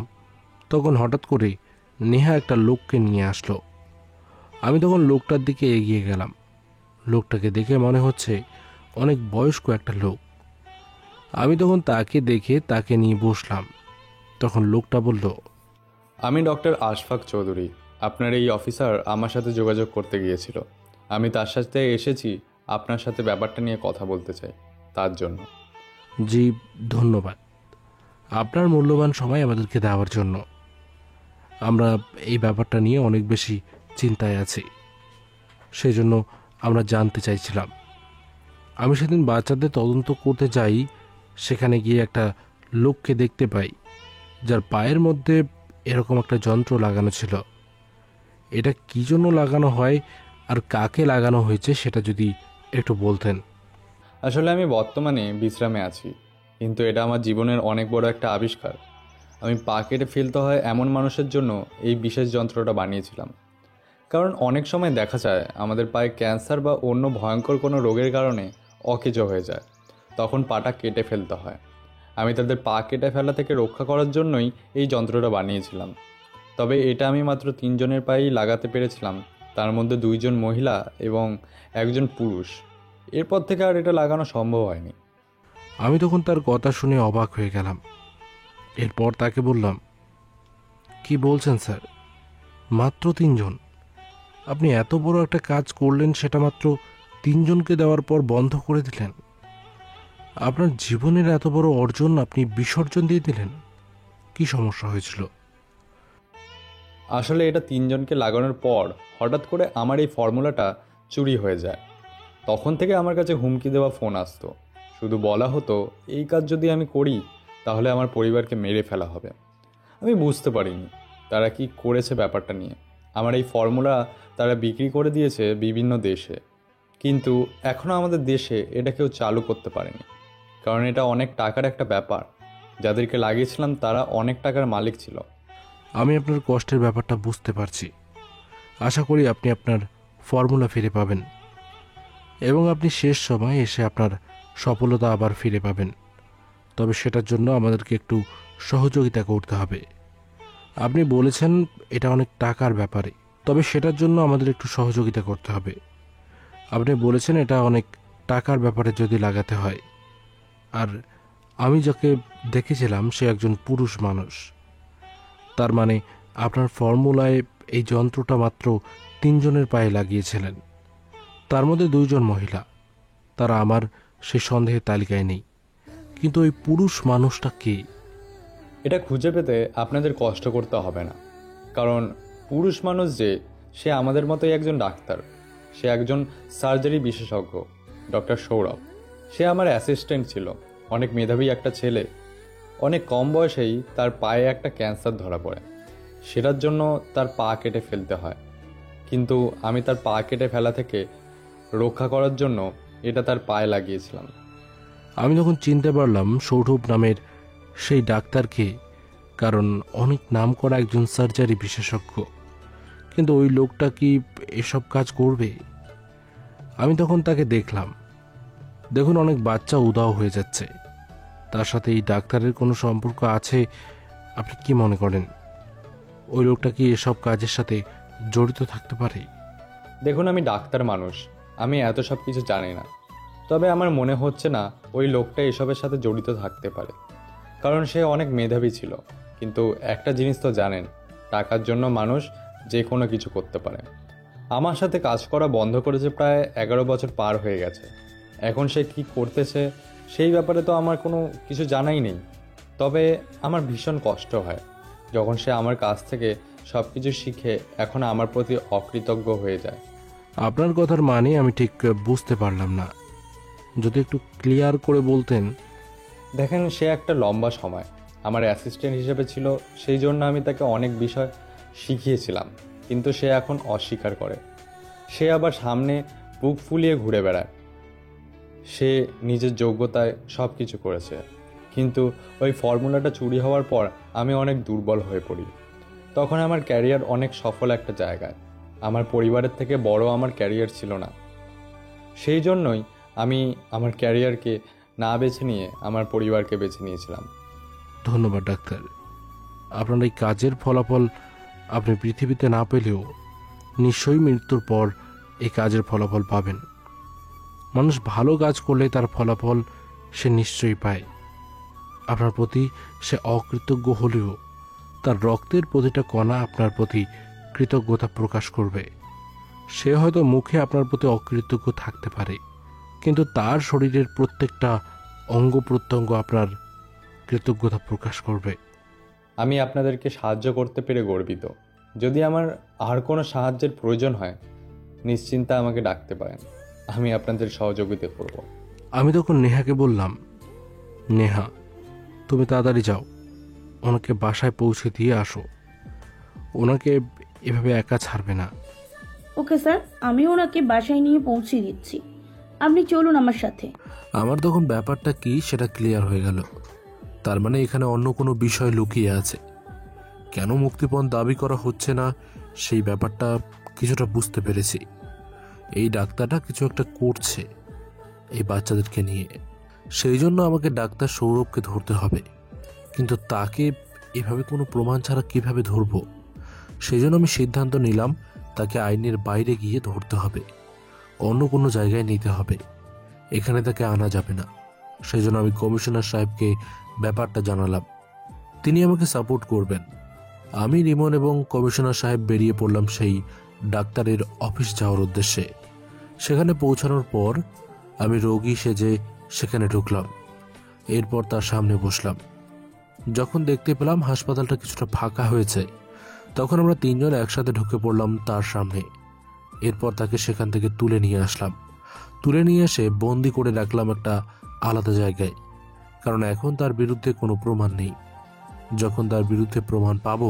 তখন হঠাৎ করে নেহা একটা লোককে নিয়ে আসলো। আমি তখন লোকটার দিকে এগিয়ে গেলাম। লোকটাকে দেখে মনে হচ্ছে অনেক বয়স্ক একটা লোক। আমি তখন তাকে দেখে তাকে নিয়ে বসলাম। তখন লোকটা বলল, আমি ডক্টর আশফাক চৌধুরী। আপনার এই অফিসার আমার সাথে যোগাযোগ করতে গিয়েছিল। আমি তার সাথে এসেছি, আপনার সাথে ব্যাপারটা নিয়ে কথা বলতে চাই, তার জন্য। জি, ধন্যবাদ আপনার মূল্যবান সময় আমাদেরকে দেওয়ার জন্য। আমরা এই ব্যাপারটা নিয়ে অনেক বেশি চিন্তায় আছি, সেই জন্য আমরা জানতে চাইছিলাম। আমি সেদিন বাচ্চাদের তদন্ত করতে যাই, সেখানে গিয়ে একটা লোককে দেখতে পাই যার পায়ের মধ্যে এরকম একটা যন্ত্র লাগানো ছিল। এটা কী জন্য লাগানো হয় আর কাকে লাগানো হয়েছে সেটা যদি একটু বলতেন। আসলে আমি বর্তমানে বিশ্রামে আছি, কিন্তু এটা আমার জীবনের অনেক বড় একটা আবিষ্কার। আমি পা কেটে ফেলতে হয় এমন মানুষের জন্য এই বিশেষ যন্ত্রটা বানিয়েছিলাম। কারণ অনেক সময় দেখা যায় আমাদের পায়ে ক্যান্সার বা অন্য ভয়ঙ্কর কোনো রোগের কারণে অকেজো হয়ে যায়, তখন পাটা কেটে ফেলতে হয়। আমি তাদের পা কেটে ফেলা থেকে রক্ষা করার জন্যই এই যন্ত্রটা বানিয়েছিলাম। তবে এটা আমি মাত্র 3 জনের পায়েই লাগাতে পেরেছিলাম, তার মধ্যে 2 জন মহিলা এবং 1 জন পুরুষ। এরপর থেকে আর এটা লাগানো সম্ভব হয়নি। আমি তখন তার কথা শুনে অবাক হয়ে গেলাম। এরপর তাকে বললাম, কি বলছেন স্যার, মাত্র 3 জন? আপনি এত বড় একটা কাজ করলেন, সেটা মাত্র 3 জনকে দেওয়ার পর বন্ধ করে দিলেন? আপনার জীবনের এত বড় অর্জন আপনি বিসর্জন দিয়ে দিলেন? কি সমস্যা হয়েছিল? আসলে এটা 3 জনকে লাগানোর পর হঠাৎ করে আমার এই ফর্মুলাটা চুরি হয়ে যায়। তখন থেকে আমার কাছে হুমকি দেওয়া ফোন আসতো। শুধু বলা হতো এই কাজ যদি আমি করি তাহলে আমার পরিবারকে মেরে ফেলা হবে। আমি বুঝতে পারিনি তারা কি করেছে ব্যাপারটা নিয়ে। আমার এই ফর্মুলা তারা বিক্রি করে দিয়েছে বিভিন্ন দেশে, কিন্তু এখনও আমাদের দেশে এটা কেউ চালু করতে পারেনি। কারণ এটা অনেক টাকার একটা ব্যাপার। যাদেরকে লাগিয়েছিলাম তারা অনেক টাকার মালিক ছিল। আমি আপনার কষ্টের ব্যাপারটা বুঝতে পারছি। আশা করি আপনি আপনার ফর্মুলা ফিরে পাবেন এবং আপনি শেষ সময়ে এসে আপনার সফলতা আবার ফিরে পাবেন। তবে সেটার জন্য আমাদেরকে একটু সহযোগিতা করতে হবে। আপনি বলেছেন এটা অনেক টাকার ব্যাপারে, তবে সেটার জন্য আমাদের একটু সহযোগিতা করতে হবে। আপনি বলেছেন এটা অনেক টাকার ব্যাপারে যদি লাগাতে হয়, আর আমি যাকে দেখেছিলাম সে একজন পুরুষ মানুষ। তার মানে আপনার ফর্মুলায় এই যন্ত্রটা মাত্র 3 জনের পায়ে লাগিয়েছিলেন, তার মধ্যে 2 জন মহিলা। তারা আমার সেই সন্দেহের তালিকায় নেই, কিন্তু ওই পুরুষ মানুষটা কে? এটা খুঁজে পেতে আপনাদের কষ্ট করতে হবে না। কারণ পুরুষ মানুষ যে, সে আমাদের মতোই একজন ডাক্তার। সে একজন সার্জারি বিশেষজ্ঞ, ডক্টর সৌরভ। সে আমার অ্যাসিস্ট্যান্ট ছিল, অনেক মেধাবী একটা ছেলে। অনেক কম বয়সেই তার পায়ে একটা ক্যান্সার ধরা পড়ে। সেটার জন্য তার পা কেটে ফেলতে হয়, কিন্তু আমি তার পা কেটে ফেলা থেকে রক্ষা করার জন্য এটা তার পায়ে লাগিয়েছিলাম। আমি তখন চিনতে পারলাম সৌরভ নামের সেই ডাক্তারকে, কারণ অনেক নাম করা একজন সার্জারি বিশেষজ্ঞ। কিন্তু ওই লোকটা কি এসব কাজ করবে? আমি তখন তাকে দেখলাম। দেখুন, অনেক বাচ্চা উধাও হয়ে যাচ্ছে, তার সাথে এই ডাক্তারের কোনো সম্পর্ক আছে? আপনি কি মনে করেন ওই লোকটা কি এসব কাজের সাথে জড়িত থাকতে পারে? দেখুন, আমি ডাক্তার মানুষ, আমি এত সব কিছু জানি না। তবে আমার মনে হচ্ছে না ওই লোকটা এসবের সাথে জড়িত থাকতে পারে, কারণ সে অনেক মেধাবী ছিল। কিন্তু একটা জিনিস তো জানেন, টাকার জন্য মানুষ যে কোনো কিছু করতে পারে। আমার সাথে কাজ করা বন্ধ করেছে প্রায় 11 বছর পার হয়ে গেছে। এখন সে কি করতেছে সেই ব্যাপারে তো আমার কোনো কিছু জানাই নেই। তবে আমার ভীষণ কষ্ট হয় যখন সে আমার কাছ থেকে সব কিছু শিখে এখন আমার প্রতি অকৃতজ্ঞ হয়ে যায়। আপনার কথার মানে আমি ঠিক বুঝতে পারলাম না, যদি একটু ক্লিয়ার করে বলতেন। দেখেন, সে একটা লম্বা সময় আমার অ্যাসিস্ট্যান্ট হিসেবে ছিল, সেই জন্য আমি তাকে অনেক বিষয় শিখিয়েছিলাম। কিন্তু সে এখন অস্বীকার করে। সে আবার সামনে বুক ফুলিয়ে ঘুরে বেড়ায়। সে নিজের যোগ্যতায় সব কিছু করেছে, কিন্তু ওই ফর্মুলাটা চুরি হওয়ার পর আমি অনেক দুর্বল হয়ে পড়ি। তখন আমার ক্যারিয়ার অনেক সফল একটা জায়গায়। আমার পরিবারের থেকে বড় আমার ক্যারিয়ার ছিল না। সেই জন্যই আমি আমার ক্যারিয়ারকে না বেছে নিয়ে আমার পরিবারকে বেছে নিয়েছিলাম। ধন্যবাদ ডাক্তার। আপনার এই কাজের ফলাফল আপনি পৃথিবীতে না পেলেও নিশ্চয়ই মৃত্যুর পর এই কাজের ফলাফল পাবেন। মানুষ ভালো কাজ করলে তার ফলাফল সে নিশ্চয়ই পায়। আপনার প্রতি সে অকৃতজ্ঞ হলেও তার রক্তের প্রতিটা কণা আপনার প্রতি কৃতজ্ঞতা প্রকাশ করবে। সে হয়তো মুখে আপনার প্রতি অকৃতজ্ঞ থাকতে পারে, কিন্তু তার শরীরের প্রত্যেকটা অঙ্গ প্রত্যঙ্গ আপনার কৃতজ্ঞতা প্রকাশ করবে। আমি আপনাদেরকে সাহায্য করতে পেরে গর্বিত। যদি আমার আর কোনো সাহায্যের প্রয়োজন হয়, নিশ্চিন্তে আমাকে ডাকতে পারেন, আমি আপনাদের সহযোগিতা করব। আমি তখন নেহাকে বললাম, নেহা, তুমি তাড়াতাড়ি যাও, ওনাকে বাসায় পৌঁছে দিয়ে আসো। ওনাকে এভাবে একা ছাড়বে না। ওকে স্যার, আমি ওনাকে বাসায় নিয়ে পৌঁছে দিচ্ছি, আপনি চলুন আমার সাথে। আমার তখন ব্যাপারটা কি সেটা ক্লিয়ার হয়ে গেল। তার মানে এখানে অন্য কোনো বিষয় লুকিয়ে আছে। কেন মুক্তিপণ দাবি করা হচ্ছে না সেই ব্যাপারটা কিছুটা বুঝতে পেরেছি। এই ডাক্তারটা কিছু একটা করছে এই বাচ্চাদেরকে নিয়ে, সেই জন্য আমাকে ডাক্তার সৌরভকে ধরতে হবে। কিন্তু তাকে এভাবে কোনো প্রমাণ ছাড়া কিভাবে ধরব? সেই জন্য আমি সিদ্ধান্ত নিলাম তাকে আইনের বাইরে গিয়ে ধরতে হবে, অন্য কোনো জায়গায় নিতে হবে, এখানে তাকে আনা যাবে না। সেই জন্য আমি কমিশনার সাহেবকে ব্যাপারটা জানালাম, তিনি আমাকে সাপোর্ট করবেন। আমি, রিমন এবং কমিশনার সাহেব বেরিয়ে পড়লাম সেই ডাক্তারের অফিস যাওয়ার উদ্দেশ্যে। সেখানে পৌঁছানোর পর আমি রোগী সেজে সেখানে ঢুকলাম। এরপর তার সামনে বসলাম। যখন দেখতে পেলাম হাসপাতালটা কিছুটা ফাঁকা হয়েছে, তখন আমরা তিনজন একসাথে ঢুকে পড়লাম তার সামনে। এরপর তাকে সেখান থেকে তুলে নিয়ে আসলাম। তুলে নিয়ে এসে বন্দি করে রাখলাম একটা আলাদা জায়গায়, কারণ এখন তার বিরুদ্ধে কোনো প্রমাণ নেই। যখন তার বিরুদ্ধে প্রমাণ পাবো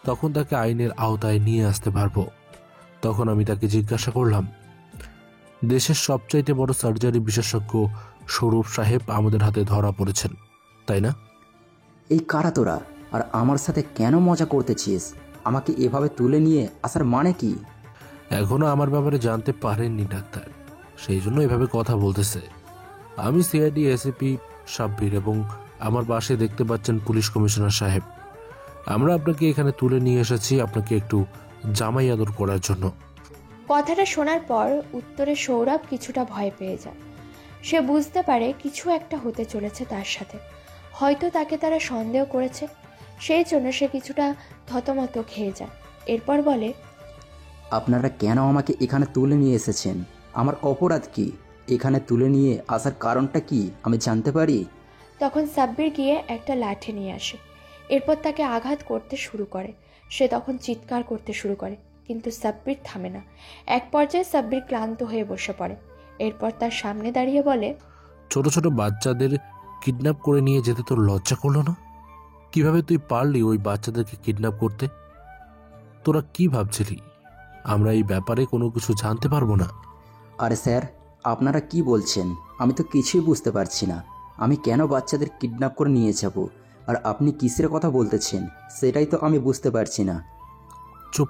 তখন তাকে আইনের আওতায় নিয়ে আসতে পারবো। তখন আমি তাকে জিজ্ঞাসা করলাম, দেশের সবচাইতে বড় সার্জারি বিশেষজ্ঞ সৌরভ সাহেব আমাদের হাতে ধরা পড়েছেন, তাই না? এই কারা তোরা, আর আমার সাথে কেন মজা করতেছিস? আমাকে এভাবে তুলে নিয়ে আসার মানে কি? এখনো আমার ব্যাপারে জানতে পারেননি ডাক্তার, সেই জন্য এভাবে কথা বলতেছে। আমি সিআইডি এসিপি সাব্বির এবং আমার পাশে দেখতে পাচ্ছেন পুলিশ কমিশনার সাহেব। আমরা আপনাকে এখানে তুলে নিয়ে এসেছি আপনাকে একটু জামাই আদর করার জন্য। কথাটা শোনার পর উত্তরে সৌরভ কিছুটা ভয় পেয়ে যায়। সে বুঝতে পারে কিছু একটা হতে চলেছে তার সাথে, হয়তো তাকে তারা সন্দেহ করেছে, সেই জন্য সে কিছুটা থতমত খেয়ে যায়। এরপর বলে, আপনারা কেন আমাকে এখানে তুলে নিয়ে এসেছেন? আমার অপরাধ কি? এখানে তুলে নিয়ে আসার কারণটা কি আমি জানতে পারি? তখন সাব্বির গিয়ে একটা লাঠি নিয়ে আসে। এরপর তাকে আঘাত করতে শুরু করে। সে তখন চিৎকার করতে শুরু করে, কিন্তু সাব্বির থামে না। এক পর্যায়ে সাব্বির ক্লান্ত হয়ে বসে পড়ে। এরপর তার সামনে দাঁড়িয়ে বলে, ছোট ছোট বাচ্চাদের কিডন্যাপ করে নিয়ে যেতে তোর লজ্জা করলো না? কিভাবে তুই পারলি ওই বাচ্চাদেরকে কিডন্যাপ করতে? তোরা কি ভাবছিলি আমরা এই ব্যাপারে কোনো কিছু জানতে পারবো না? আরে স্যার, আপনারা কি বলছেন? আমি তো কিছুই বুঝতে পারছি না। আমি কেন বাচ্চাদের কিডন্যাপ করে নিয়ে যাব? আর আপনি কিসের কথা বলতেছেন সেটাই তো আমি বুঝতে পারছি না। চুপ,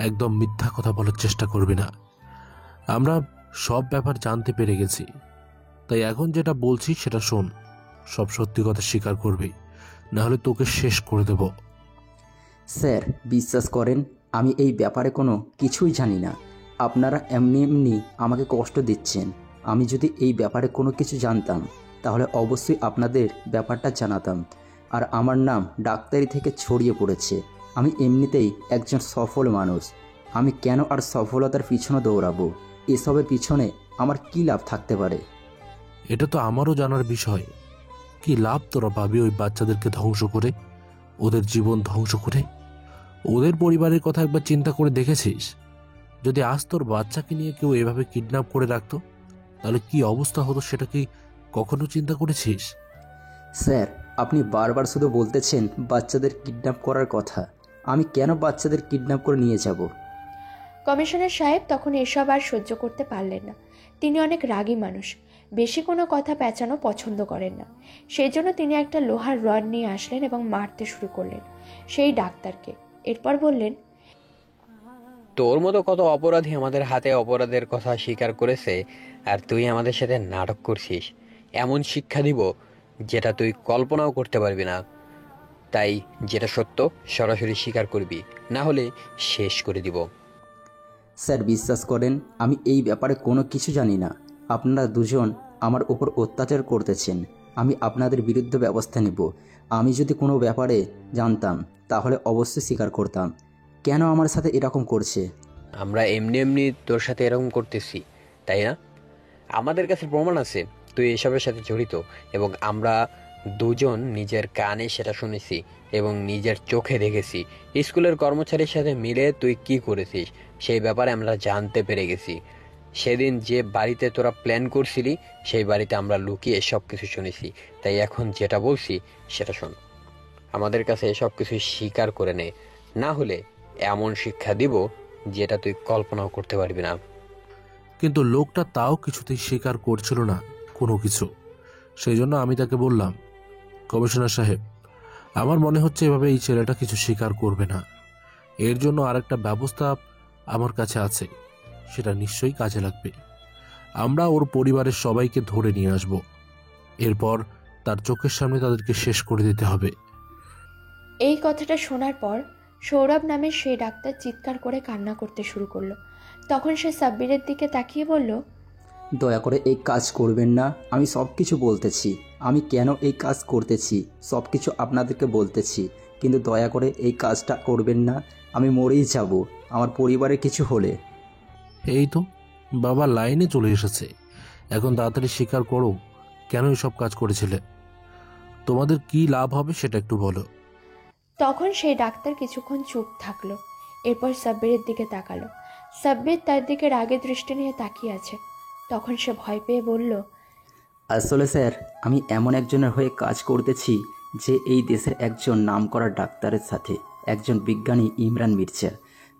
একদম মিথ্যা কথা বলার চেষ্টা করবি না। আমরা সব ব্যাপার জানতে পেরে গেছি, তাই এখন যেটা বলছি সেটা শোন। সব সত্যি কথা স্বীকার করবি, নাহলে তোকে শেষ করে দেব। স্যার, বিশ্বাস করেন, আমি এই ব্যাপারে কোনো কিছুই জানি না। আপনারা এমনি এমনি আমাকে কষ্ট দিচ্ছেন। আমি যদি এই ব্যাপারে কোনো কিছু জানতাম তাহলে অবশ্যই আপনাদের ব্যাপারটা জানাতাম। আর আমার নাম ডাক্তারি থেকে ছড়িয়ে পড়েছে। আমি এমনিতেই একজন সফল মানুষ। আমি কেন আর সফলতার পিছনে দৌড়াবো? এসবের পিছনে আমার কি লাভ থাকতে পারে? এটা তো আমারও জানার বিষয়। কি লাভ তোরা পাবি ওই বাচ্চাদেরকে ধ্বংস করে, ওদের জীবন ধ্বংস করে? ওদের পরিবারের কথা একবার চিন্তা করে দেখেছিস? যদি আজ তোর বাচ্চাকে নিয়ে কেউ এভাবে কিডন্যাপ করে রাখতো তাহলে কি অবস্থা হতো সেটা কি কখনো চিন্তা করেছিস? স্যার, আপনি বারবার শুধু বলতেছেন বাচ্চাদের কিডন্যাপ করার কথা। আমি কেন বাচ্চাদের কিডন্যাপ করে নিয়ে যাব? কমিশনার সাহেব তখন এসব আর সহ্য করতে পারলেন না। তিনি অনেক রাগী মানুষ, বেশি কোনো কথা পেঁচানো পছন্দ করেন না। সেই জন্য তিনি একটা লোহার রড নিয়ে আসলেন এবং মারতে শুরু করলেন সেই ডাক্তারকে। এরপর বললেন, তোর মতো কত অপরাধী আমাদের হাতে অপরাধের কথা স্বীকার করেছে, আর তুই আমাদের সাথে নাটক করছিস। এমন শিক্ষা দিব যেটা তুই কল্পনাও করতে পারবি না। তাই যেটা সত্য সরাসরি স্বীকার করবি, না হলে শেষ করে দিব। স্যার, বিশ্বাস করেন, আমি এই ব্যাপারে কোনো কিছু জানি না। আপনারা দুজন আমার উপর অত্যাচার করতেছেন। আমি আপনাদের বিরুদ্ধে ব্যবস্থা নেব। আমি যদি কোনো ব্যাপারে জানতাম তাহলে অবশ্যই স্বীকার করতাম। কেন আমার সাথে এরকম করছে? আমরা এমনি এমনি তোর সাথে এরকম করতেছি, তাই না? আমাদের কাছে প্রমাণ আছে তুই এসবের সাথে জড়িত, এবং আমরা দুজন নিজের কানে সেটা শুনেছি এবং নিজের চোখে দেখেছি। স্কুলের কর্মচারীর সাথে মিলে তুই কি করেছিস সেই ব্যাপারে আমরা জানতে পেরে গেছি। সেদিন যে বাড়িতে তোরা প্ল্যান করছিলি সেই বাড়িতে আমরা লুকিয়ে সব কিছু শুনেছি। তাই এখন যেটা বলছি সেটা শোন। আমাদের কাছে সব কিছু স্বীকার করে নে, না হলে এমন শিক্ষা দিব যেটা তুই কল্পনাও করতে পারবি না। কিন্তু লোকটা তাও কিছুতেই স্বীকার করছিল না কোনো কিছু। সেই জন্য আমি তাকে বললাম, কমিশনার সাহেব, আমার মনে হচ্ছে এভাবে এই ছেলেটা কিছু স্বীকার করবে না। এর জন্য আরেকটা ব্যবস্থা আমার কাছে আছে, সেটা নিশ্চয়ই কাজে লাগবে। আমরা ওর পরিবারের সবাইকে ধরে নিয়ে আসব, এরপর তার চোখের সামনে তাদেরকে শেষ করে দিতে হবে। এই কথাটা শোনার পর সৌরভ নামের সেই ডাক্তার চিৎকার করে কান্না করতে শুরু করলো। তখন সে সাব্বিরের দিকে তাকিয়ে বলল, দয়া করে এই কাজ করবেন না। আমি সব কিছু বলতেছি, আমি কেন এই কাজ করতেছি সব কিছু আপনাদেরকে বলতেছি, কিন্তু দয়া করে এই কাজটা করবেন না। আমি মরেই যাব আমার পরিবারের কিছু হলে। এই তো বাবা লাইনে চলে এসেছে, এখন তাড়াতাড়ি স্বীকার করো কেন এসব কাজ করেছিলে। তোমাদের কি লাভ হবে সেটা একটু বলো। তখন সেই ডাক্তার কিছুক্ষণ চুপ থাকলো। এরপর সাব্বিরের দিকে তাকালো। সাব্বির তার দিকে রাগের দৃষ্টি নিয়ে তাকিয়ে আছে। তখন সে ভয় পেয়ে বলল, আসলে স্যার, আমি এমন একজনের হয়ে কাজ করতেছি যে এই দেশের একজন নামকরা ডাক্তারের সাথে, একজন বিজ্ঞানী ইমরান মির্জা,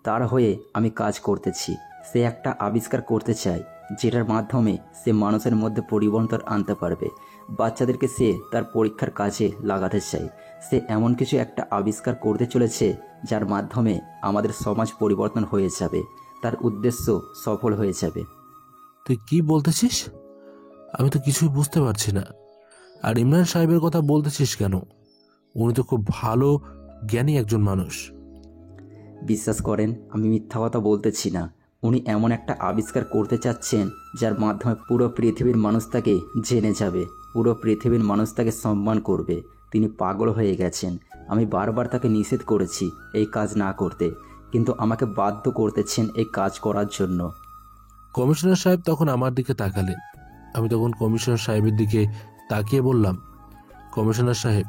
তার হয়ে আমি কাজ করতেছি। সে একটা আবিষ্কার করতে চায় যেটার মাধ্যমে সে মানুষের মধ্যে পরিবর্তন আনতে পারবে। বাচ্চাদেরকে সে তার পরীক্ষার কাজে লাগাতে চায়। সে এমন কিছু একটা আবিষ্কার করতে চলেছে যার মাধ্যমে আমাদের সমাজ পরিবর্তন হয়ে যাবে, তার উদ্দেশ্য সফল হয়ে যাবে। তুই কি বলতেছিস? আমি তো কিছুই বুঝতে পারছি না। আর ইমরান সাহেবের কথা বলতেছিস কেন? উনি তো খুব ভালো জ্ঞানী একজন মানুষ। বিশ্বাস করেন, আমি মিথ্যা কথা বলতেছি না। উনি এমন একটা আবিষ্কার করতে চাচ্ছেন যার মাধ্যমে পুরো পৃথিবীর মানুষ তাকে জেনে যাবে, পুরো পৃথিবীর মানুষ তাকে সম্মান করবে। তিনি পাগল হয়ে গেছেন। আমি বারবার তাকে নিষেধ করেছি এই কাজ না করতে, কিন্তু আমাকে বাধ্য করতেছেন এই কাজ করার জন্য। কমিশনার সাহেব তখন আমার দিকে তাকালেন। আমি তখন কমিশনার সাহেবের দিকে তাকিয়ে বললাম, কমিশনার সাহেব,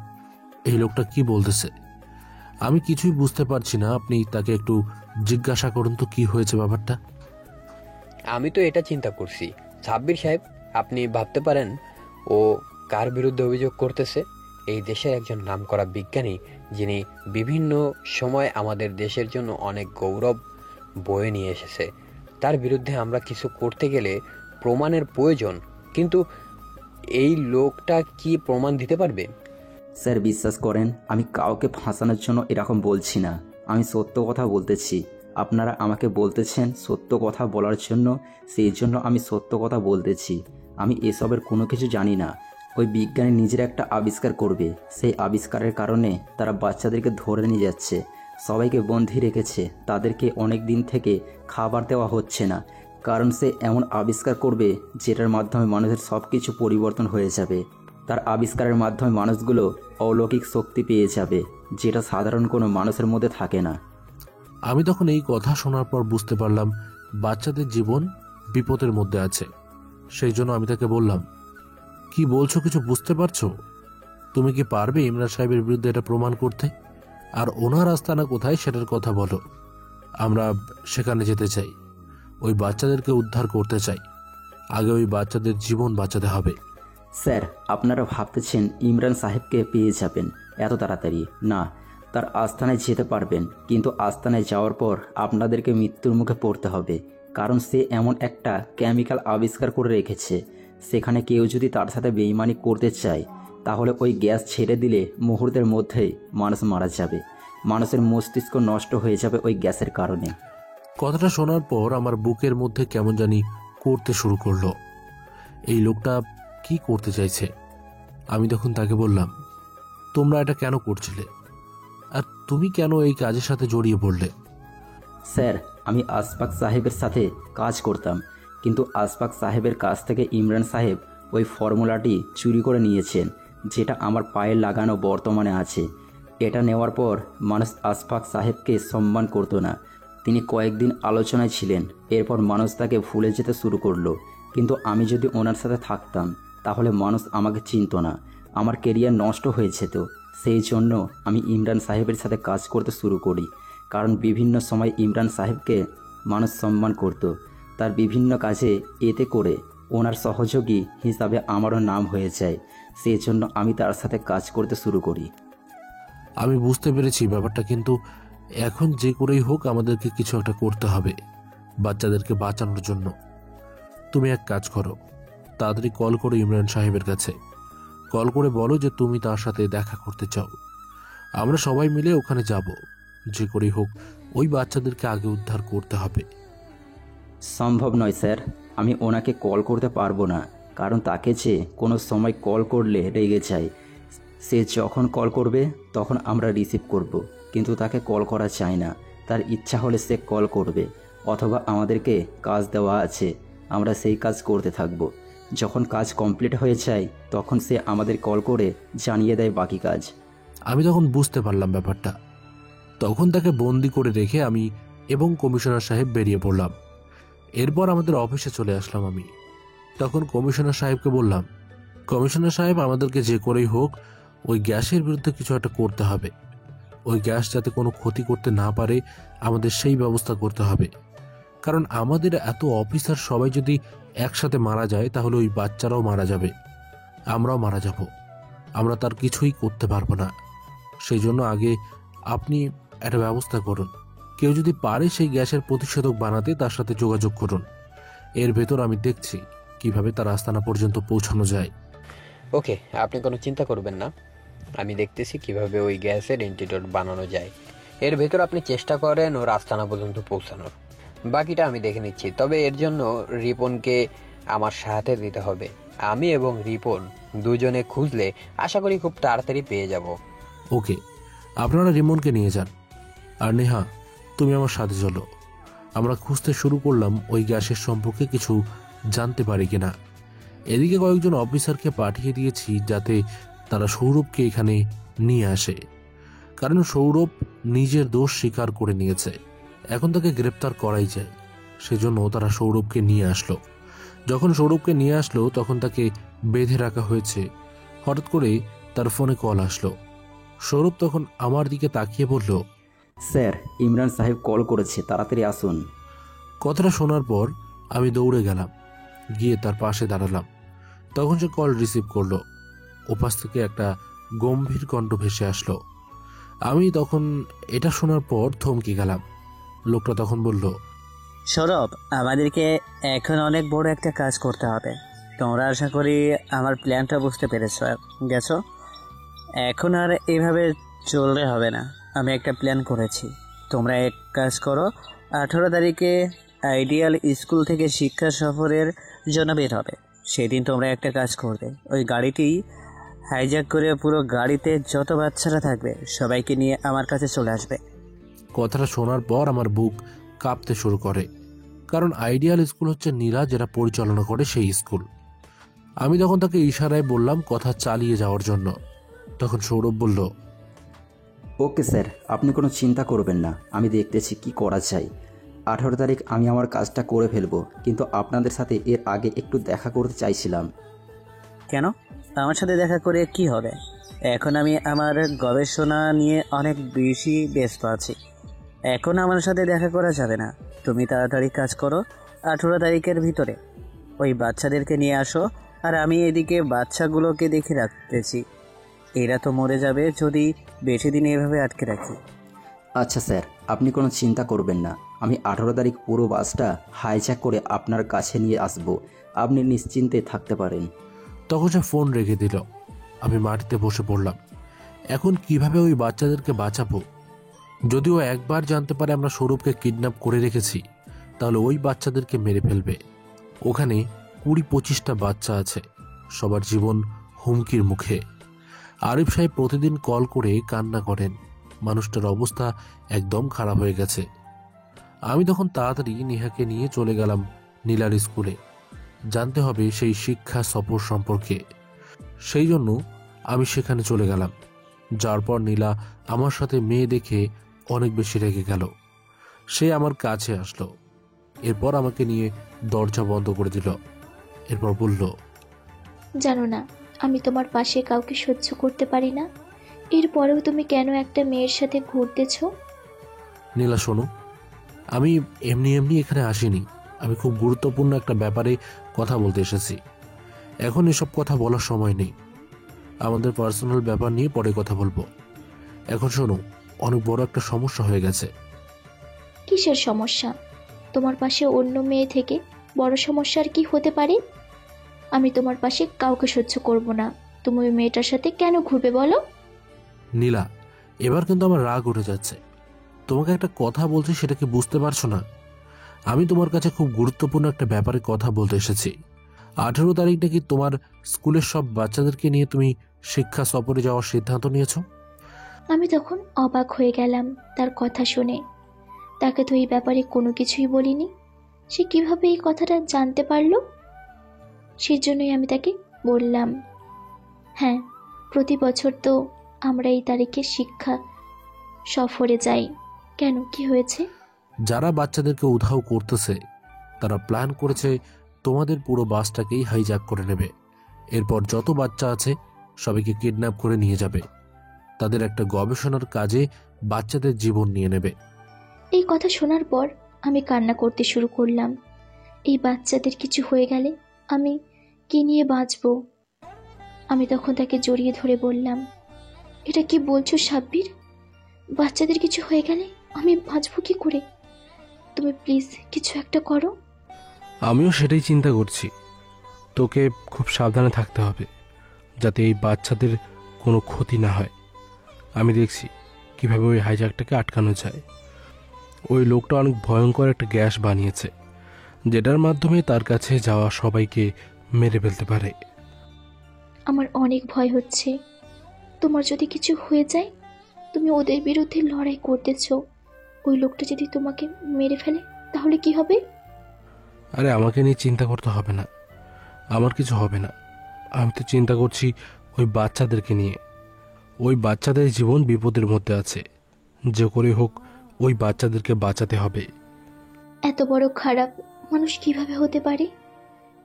এই লোকটা কি বলতেছে? আমি কিছুই বুঝতে পারছি না। আপনি তাকে একটু জিজ্ঞাসা করুন তো কি হয়েছে ব্যাপারটা। আমি তো এটা চিন্তা করছি সাব্বির সাহেব, আপনি ভাবতে পারেন ও কার বিরুদ্ধে অভিযোগ করতেছে? এই দেশের একজন নামকরা বিজ্ঞানী, যিনি বিভিন্ন সময় আমাদের দেশের জন্য অনেক গৌরব বয়ে নিয়ে এসেছে। তার বিরুদ্ধে আমরা কিছু করতে গেলে প্রমাণের প্রয়োজন, কিন্তু এই লোকটা কি প্রমাণ দিতে পারবে? স্যার, বিশ্বাস করেন, আমি কাউকে ফাঁসানোর জন্য এরকম বলছি না। আমি সত্য কথা বলতেছি। আপনারা আমাকে বলতেছেন সত্য কথা বলার জন্য, সেই জন্য আমি সত্য কথা বলতেছি। আমি এসবের কোনো কিছু জানি না। ওই বিজ্ঞানী নিজের একটা আবিষ্কার করবে, সেই আবিষ্কারের কারণে তারা বাচ্চাদেরকে ধরে নিয়ে যাচ্ছে, সবাইকে বন্দি রেখেছে। তাদেরকে অনেক দিন থেকে খাবার দেওয়া হচ্ছে না, কারণ সে এমন আবিষ্কার করবে যেটার মাধ্যমে মানুষের সব কিছু পরিবর্তন হয়ে যাবে। তার আবিষ্কারের মাধ্যমে মানুষগুলো অলৌকিক শক্তি পেয়ে যাবে, যেটা সাধারণ কোনো মানুষের মধ্যে থাকে না। আমি তখন এই কথা শোনার পর বুঝতে পারলাম বাচ্চাদের জীবন বিপদের মধ্যে আছে। সেই জন্য আমি তাকে বললাম, কি বলছো, কিছু বুঝতে পারছো? তুমি কি পারবে ইমরান সাহেবের বিরুদ্ধে এটা প্রমাণ করতে? আর ওনার আস্তানা কোথায় সেটার কথা বলো। আমরা সেখানে যেতে চাই, ওই বাচ্চাদেরকে উদ্ধার করতে চাই। আগে ওই বাচ্চাদের জীবন বাঁচাতে হবে। স্যার, আপনারা ভাবতেছেন ইমরান সাহেবকে পেয়ে যাবেন এত তাড়াতাড়ি? না, তার আস্তানায় যেতে পারবেন, কিন্তু আস্তানায় যাওয়ার পর আপনাদেরকে মৃত্যুর মুখে পড়তে হবে, কারণ সে এমন একটা কেমিক্যাল আবিষ্কার করে রেখেছে। সেখানে কেউ যদি তার সাথে বেইমানি করতে চায় তাহলে ওই গ্যাস ছেড়ে দিলে মুহূর্তের মধ্যেই মানুষ মারা যাবে। মানুষের মস্তিষ্ক নষ্ট হয়ে যাবে ওই গ্যাসের কারণে। কথাটা শোনার পর আমার বুকের মধ্যে কেমন জানি করতে শুরু করলো। এই লোকটা কি করতে চাইছে? আমি তখন তাকে বললাম, তোমরা এটা কেন করছিলে? আর তুমি কেন এই কাজের সাথে জড়িয়ে পড়লে? স্যার, আমি আশফাক সাহেবের সাথে কাজ করতাম, কিন্তু আশফাক সাহেবের কাছ থেকে ইমরান সাহেব ওই ফর্মুলাটি চুরি করে নিয়েছেন, যেটা আমার পায়ে লাগানো বর্তমানে আছে। এটা নেওয়ার পর মানুষ আশফাক সাহেবকে সম্মান করতো না। তিনি কয়েকদিন আলোচনায় ছিলেন, এরপর মানুষ তাকে ভুলে যেতে শুরু করলো। কিন্তু আমি যদি ওনার সাথে থাকতাম তাহলে মানুষ আমাকে চিনতো না। আমার কেরিয়ার নষ্ট হয়েছে, তো সেই জন্য আমি ইমরান সাহেবের সাথে কাজ করতে শুরু করি। কারণ বিভিন্ন সময় ইমরান সাহেবকে মানুষ সম্মান করত তার বিভিন্ন কাজে, এতে করে ওনার সহযোগী হিসাবে আমারও নাম হয়ে যায়। সেই জন্য আমি তার সাথে কাজ করতে শুরু করি। আমি বুঝতে পেরেছি ব্যাপারটা, কিন্তু এখন যে করেই হোক আমাদেরকে কিছু একটা করতে হবে বাচ্চাদেরকে বাঁচানোর জন্য। তুমি এক কাজ করো, তাড়াতাড়ি কল করো ইমরান সাহেবের কাছে। কল করে বলো যে তুমি তার সাথে দেখা করতে চাও। আমরা সবাই মিলে ওখানে যাব। যে করেই হোক ওই বাচ্চাদেরকে আগে উদ্ধার করতে হবে। সম্ভব নয় স্যার, আমি ওনাকে কল করতে পারবো না। কারণ তাকে যে কোনো সময় কল করলে রেগে যায়। সে যখন কল করবে তখন আমরা রিসিভ করব, কিন্তু তাকে কল করা চায় না। তার ইচ্ছা হলে সে কল করবে, অথবা আমাদেরকে কাজ দেওয়া আছে, আমরা সেই কাজ করতে থাকব। যখন কাজ কমপ্লিট হয়ে যায় তখন সে আমাদের কল করে জানিয়ে দেয় বাকি কাজ। আমি তখন বুঝতে পারলাম ব্যাপারটা। তখন তাকে বন্দি করে রেখে আমি এবং কমিশনার সাহেব বেরিয়ে পড়লাম। এরপর আমাদের অফিসে চলে আসলাম আমি। তখন কমিশনার সাহেবকে বললাম, কমিশনার সাহেব, আমাদেরকে যে করেই হোক ওই গ্যাসের বিরুদ্ধে কিছু একটা করতে হবে। ওই গ্যাস যাতে কোনো ক্ষতি করতে না পারে আমাদের সেই ব্যবস্থা করতে হবে। কারণ আমাদের এত অফিসার সবাই যদি একসাথে মারা যায় তাহলে ওই বাচ্চারাও মারা যাবে, আমরাও মারা যাব। আমরা তার কিছুই করতে পারবো না। সেই জন্য আগে আপনি একটা ব্যবস্থা করুন। কেউ যদি পারে সেই গ্যাসের প্রতিষেধক বানাতে তার সাথে যোগাযোগ করুন। এর ভেতর আমি দেখছি কিভাবে তার আস্তানা পর্যন্ত পৌঁছানো যায়। ওকে, আপনি কোনো চিন্তা করবেন না, আমি দেখতেছি কিভাবে ওই গ্যাসের অ্যান্টিডোট বানানো যায়। এর ভেতর আপনি চেষ্টা করেন ওর আস্তানা পর্যন্ত পৌঁছানোর, বাকিটা আমি দেখে নিচ্ছি। তবে এর জন্য রিপনকে আমার সাথে দিতে হবে। আমি এবং রিপন দুজনে খুঁজলে আশা করি খুব তাড়াতাড়ি পেয়ে যাব। ওকে, আপনারা রিমনকে নিয়ে যান। আর নেহা, তুমি আমার সাথে চলো। আমরা খুঁজতে শুরু করলাম ওই গ্যাসের সম্পর্কে কিছু জানতে পারি কিনা। এদিকে কয়েকজন অফিসারকে পাঠিয়ে দিয়েছি যাতে তারা সৌরভকে এখানে নিয়ে আসে। কারণ সৌরভ নিজের দোষ স্বীকার করে নিয়েছে, এখন তাকে গ্রেপ্তার করাই যায়। সেজন্য তারা সৌরভকে নিয়ে আসলো। যখন সৌরভকে নিয়ে আসলো তখন তাকে বেঁধে রাখা হয়েছে। হঠাৎ করে তার ফোনে কল আসলো। সৌরভ তখন আমার দিকে তাকিয়ে বলল, স্যার, ইমরান সাহেব কল করেছে, তাড়াতাড়ি আসুন। কথাটা শোনার পর আমি দৌড়ে গেলাম, গিয়ে তার পাশে দাঁড়ালাম। তখন সে কল রিসিভ করলো। ওপাশ থেকে একটা গম্ভীর কণ্ঠ ভেসে আসলো। আমি তখন এটা শোনার পর থমকে গেলাম। লোকটা তখন বলল, সৌরভ, আমাদেরকে এখন অনেক বড় একটা কাজ করতে হবে। তোমরা আশা করি আমার প্ল্যানটা বুঝতে গেছো। এখন আর এভাবে চললে হবে না। আমি একটা প্ল্যান করেছি। তোমরা এক কাজ করো, 18 তারিখে আইডিয়াল স্কুল থেকে শিক্ষা সফরের জন্য বের হবে। সেদিন তোমরা একটা কাজ করবে, ওই গাড়িটি হাইজ্যাক করে পুরো গাড়িতে যত বাচ্চারা থাকবে সবাইকে নিয়ে আমার কাছে চলে আসবে। কথাটা শোনার পর আমার বুক কাঁপতে শুরু করে। কারণ আইডিয়াল স্কুল হচ্ছে নীলা যেটা পরিচালনা করে সেই স্কুল। আমি তখন তাকে ইশারায় বললাম কথা চালিয়ে যাওয়ার জন্য। তখন সৌরভ বলল, ওকে স্যার, আপনি কোনো চিন্তা করবেন না, আমি দেখতেছি কি করা যায়। 18 তারিখ আমি আমার কাজটা করে ফেলবো, কিন্তু আপনাদের সাথে এর আগে একটু দেখা করতে চাইছিলাম। কেন? আমার সাথে দেখা করে কি হবে? এখন আমি আমার গবেষণা নিয়ে অনেক বেশি ব্যস্ত আছি। এখন আমার সাথে দেখা করা যাবে না। তুমি তাড়াতাড়ি কাজ করো, 18 তারিখের ভিতরে ওই বাচ্চাদেরকে নিয়ে আসো। আর আমি এদিকে বাচ্চাগুলোকে দেখে রাখতেছি। এরা তো মরে যাবে যদি বেশি দিন এভাবে আটকে রাখি। আচ্ছা স্যার, আপনি কোনো চিন্তা করবেন না, আমি 18 তারিখ পুরো বাসটা হাইজ্যাক করে আপনার কাছে নিয়ে আসব। আপনি নিশ্চিন্তে থাকতে পারেন। তখন সে ফোন রেখে দিল। আমি মাটিতে বসে পড়লাম। এখন কিভাবে ওই বাচ্চাদেরকে বাঁচাবো? যদিও একবার জানতে পারে আমরা সৌরভকে কিডন্যাপ করে রেখেছি তাহলে ওই বাচ্চাদেরকে মেরে ফেলবে। ওখানে 20-25টা বাচ্চা আছে, সবার জীবন হুমকির মুখে। আরিফ সাহেব প্রতিদিন কল করে কান্না করেন, মানুষটার অবস্থা একদম খারাপ হয়ে গেছে। আমি তখন তাড়াতাড়ি নেহাকে নিয়ে চলে গেলাম নীলার স্কুলে। জানতে হবে সেই শিক্ষা সফর সম্পর্কে। সেই জন্য আমি সেখানে চলে গেলাম। যার পর নীলা আমার সাথে মেয়ে দেখে অনেক বেশি রেগে গেল। সে আমার কাছে আসলো, এরপর আমাকে নিয়ে দরজা বন্ধ করে দিল। এরপর বলল, জানো না আমি তোমার পাশে কাউকে সহ্য করতে পারি না, এরপরেও তুমি কেন একটা মেয়ের সাথে ঘুরতেছ? নীলা শোনো, আমি এমনি এমনি এখানে আসিনি। আমি খুব গুরুত্বপূর্ণ একটা ব্যাপারে কথা বলতে এসেছি। এখন এসব কথা বলার সময় নেই। আমাদের পার্সোনাল ব্যাপার নিয়ে পরে কথা বলবো। এখন শোনো, অনেক বড় একটা সমস্যা হয়ে গেছে। কিসের সমস্যা? তোমার পাশে অন্য মেয়ে থেকে বড় সমস্যা আর কি হতে পারে? আমি তোমার পাশে কাউকে সহ্য করব না। তুমি ওই মেয়েটার সাথে কেন ঘুরবে বলো? নীলা, এবার কিন্তু আমার রাগ উঠে যাচ্ছে। তোমাকে একটা কথা বলছি, সেটা কি বুঝতে পারছো না? আমি তোমার কাছে খুব গুরুত্বপূর্ণ একটা ব্যাপারে কথা বলতে এসেছি। 18 তারিখ নাকি তোমার স্কুলের সব বাচ্চাদেরকে নিয়ে তুমি শিক্ষা সফরে যাওয়ার সিদ্ধান্ত নিয়েছো। আমি তখন অবাক হয়ে গেলাম তার কথা শুনে। তাকে তো এই ব্যাপারে কোনো কিছুই বলিনি। সে কিভাবে এই কথাটা জানতে পারলো? সেজন্যই আমি তাকে বললাম, হ্যাঁ, প্রতি বছর তো আমরা এই তারিখে শিক্ষা সফরে যাই। কেন, কি হয়েছে? যারা বাচ্চাদেরকে উধাও করতেছে তারা প্ল্যান করেছে তোমাদের পুরো বাসটাকেই হাইজ্যাক করে নেবে। এরপর যত বাচ্চা আছে সবাইকে কিডন্যাপ করে নিয়ে যাবে। তাদের একটা গবেষণার কাজে বাচ্চাদের জীবন নিয়ে নেবে। এই কথা শোনার পর আমি কান্না করতে শুরু করলাম। এই বাচ্চাদের কিছু হয়ে গেলে আমি কি নিয়ে বাঁচব? আমি তখন তাকে জড়িয়ে ধরে বললাম, এটা কি বলছো সাব্বির? বাচ্চাদের কিছু হয়ে গেলে আমি বাঁচবো কি করে? তুমি প্লিজ কিছু একটা করো। আমিও সেটাই চিন্তা করছি। তোকে খুব সাবধানে থাকতে হবে যাতে এই বাচ্চাদের কোনো ক্ষতি না হয়। আমি দেখছি কিভাবে ওই হাইজ্যাকটাকে আটকানো যায়। ওই লোকটা অনেক ভয়ঙ্কর একটা গ্যাস বানিয়েছে, যেটার মাধ্যমে তার কাছে যাওয়া সবাইকে মেরে ফেলতে পারে। আমার অনেক ভয় হচ্ছে। তোমার যদি কিছু হয়ে যায়, তুমি ওদের বিরুদ্ধে লড়াই করতেছ। ওই লোকটা যদি তোমাকে মেরে ফেলে তাহলে কি হবে? আরে আমাকে নিয়ে চিন্তা করতে হবে না, আমার কিছু হবে না। আমি তো চিন্তা করছি ওই বাচ্চাদেরকে নিয়ে। ওই বাচ্চাদের জীবন বিপদের মধ্যে আছে। যে করে হোক ওই বাচ্চাদেরকে বাঁচাতে হবে। এত বড় খারাপ মানুষ কিভাবে হতে পারে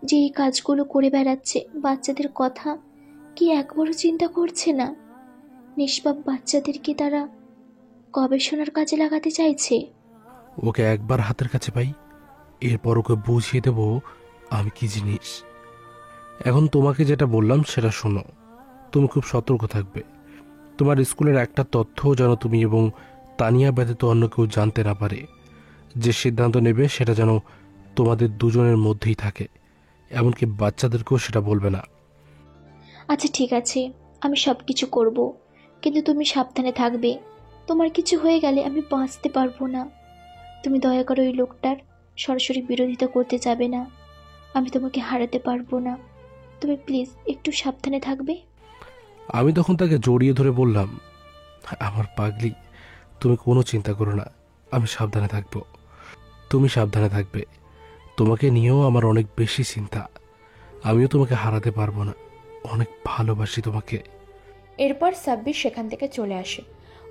যে এই কাজগুলো করে বেড়াচ্ছে? বাচ্চাদের কথা কি একবারও চিন্তা করছে না? নিষ্পাপ বাচ্চাদেরকে তারা গবেষণার কাজে লাগাতে চাইছে। ওকে একবার হাতের কাছে পাই, এরপর ওকে বুঝিয়ে দেব আমি কি জিনিস। এখন তোমাকে যেটা বললাম সেটা শোনো। তুমি খুব সতর্ক থাকবে। তোমার স্কুলের একটা তথ্যও যেন তুমি এবং তানিয়া ব্যতীত অন্য কেউ জানতে না পারে। যে সিদ্ধান্ত নেবে সেটা যেন তোমাদের দুজনের মধ্যেই থাকে। এমনকি বাচ্চাদেরকেও সেটা বলবে না। আচ্ছা ঠিক আছে, আমি সব কিছু করব, কিন্তু তুমি সাবধানে থাকবে। তোমার কিছু হয়ে গেলে আমি বাঁচতে পারবো না। তুমি দয়া করে ওই লোকটার সরাসরি বিরোধিতা করতে যাবে না। আমি তোমাকে হারাতে পারবো না। তুমি প্লিজ একটু সাবধানে থাকবে। আমি তখন তাকে জড়িয়ে ধরে বললাম, আমার পাগলি, তুমি কোনো চিন্তা করো না, আমি সাবধানে থাকবো। তুমি সাবধানে থাকবে। তোমাকে নিয়েও আমার অনেক বেশি চিন্তা। আমিও তোমাকে হারাতে পারবো না। অনেক ভালোবাসি তোমাকে। এরপর সাব্বির সেখান থেকে চলে আসে।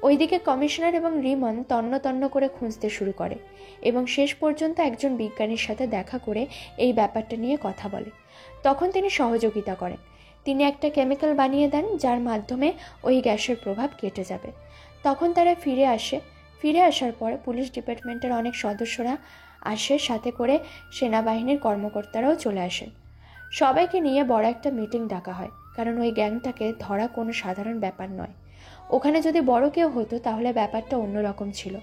ওইদিকে কমিশনার এবং রিমন তন্ন তন্ন করে খুঁজতে শুরু করে এবং শেষ পর্যন্ত একজন বিজ্ঞানীর সাথে দেখা করে এই ব্যাপারটা নিয়ে কথা বলে। তখন তিনি সহযোগিতা করেন। তিনি একটা কেমিক্যাল বানিয়ে দেন যার মাধ্যমে ওই গ্যাসের প্রভাব কেটে যাবে। তখন তারা ফিরে আসে। ফিরে আসার পর পুলিশ ডিপার্টমেন্টের অনেক সদস্যরা আসে, সাথে করে সেনাবাহিনীর কর্মকর্তারাও চলে আসেন। সবাইকে নিয়ে বড় একটা মিটিং ডাকা হয়, কারণ ওই গ্যাংটাকে ধরা কোনো সাধারণ ব্যাপার নয়। ওখানে যদি বড় কেউ হতো তাহলে ব্যাপারটা অন্যরকম ছিল,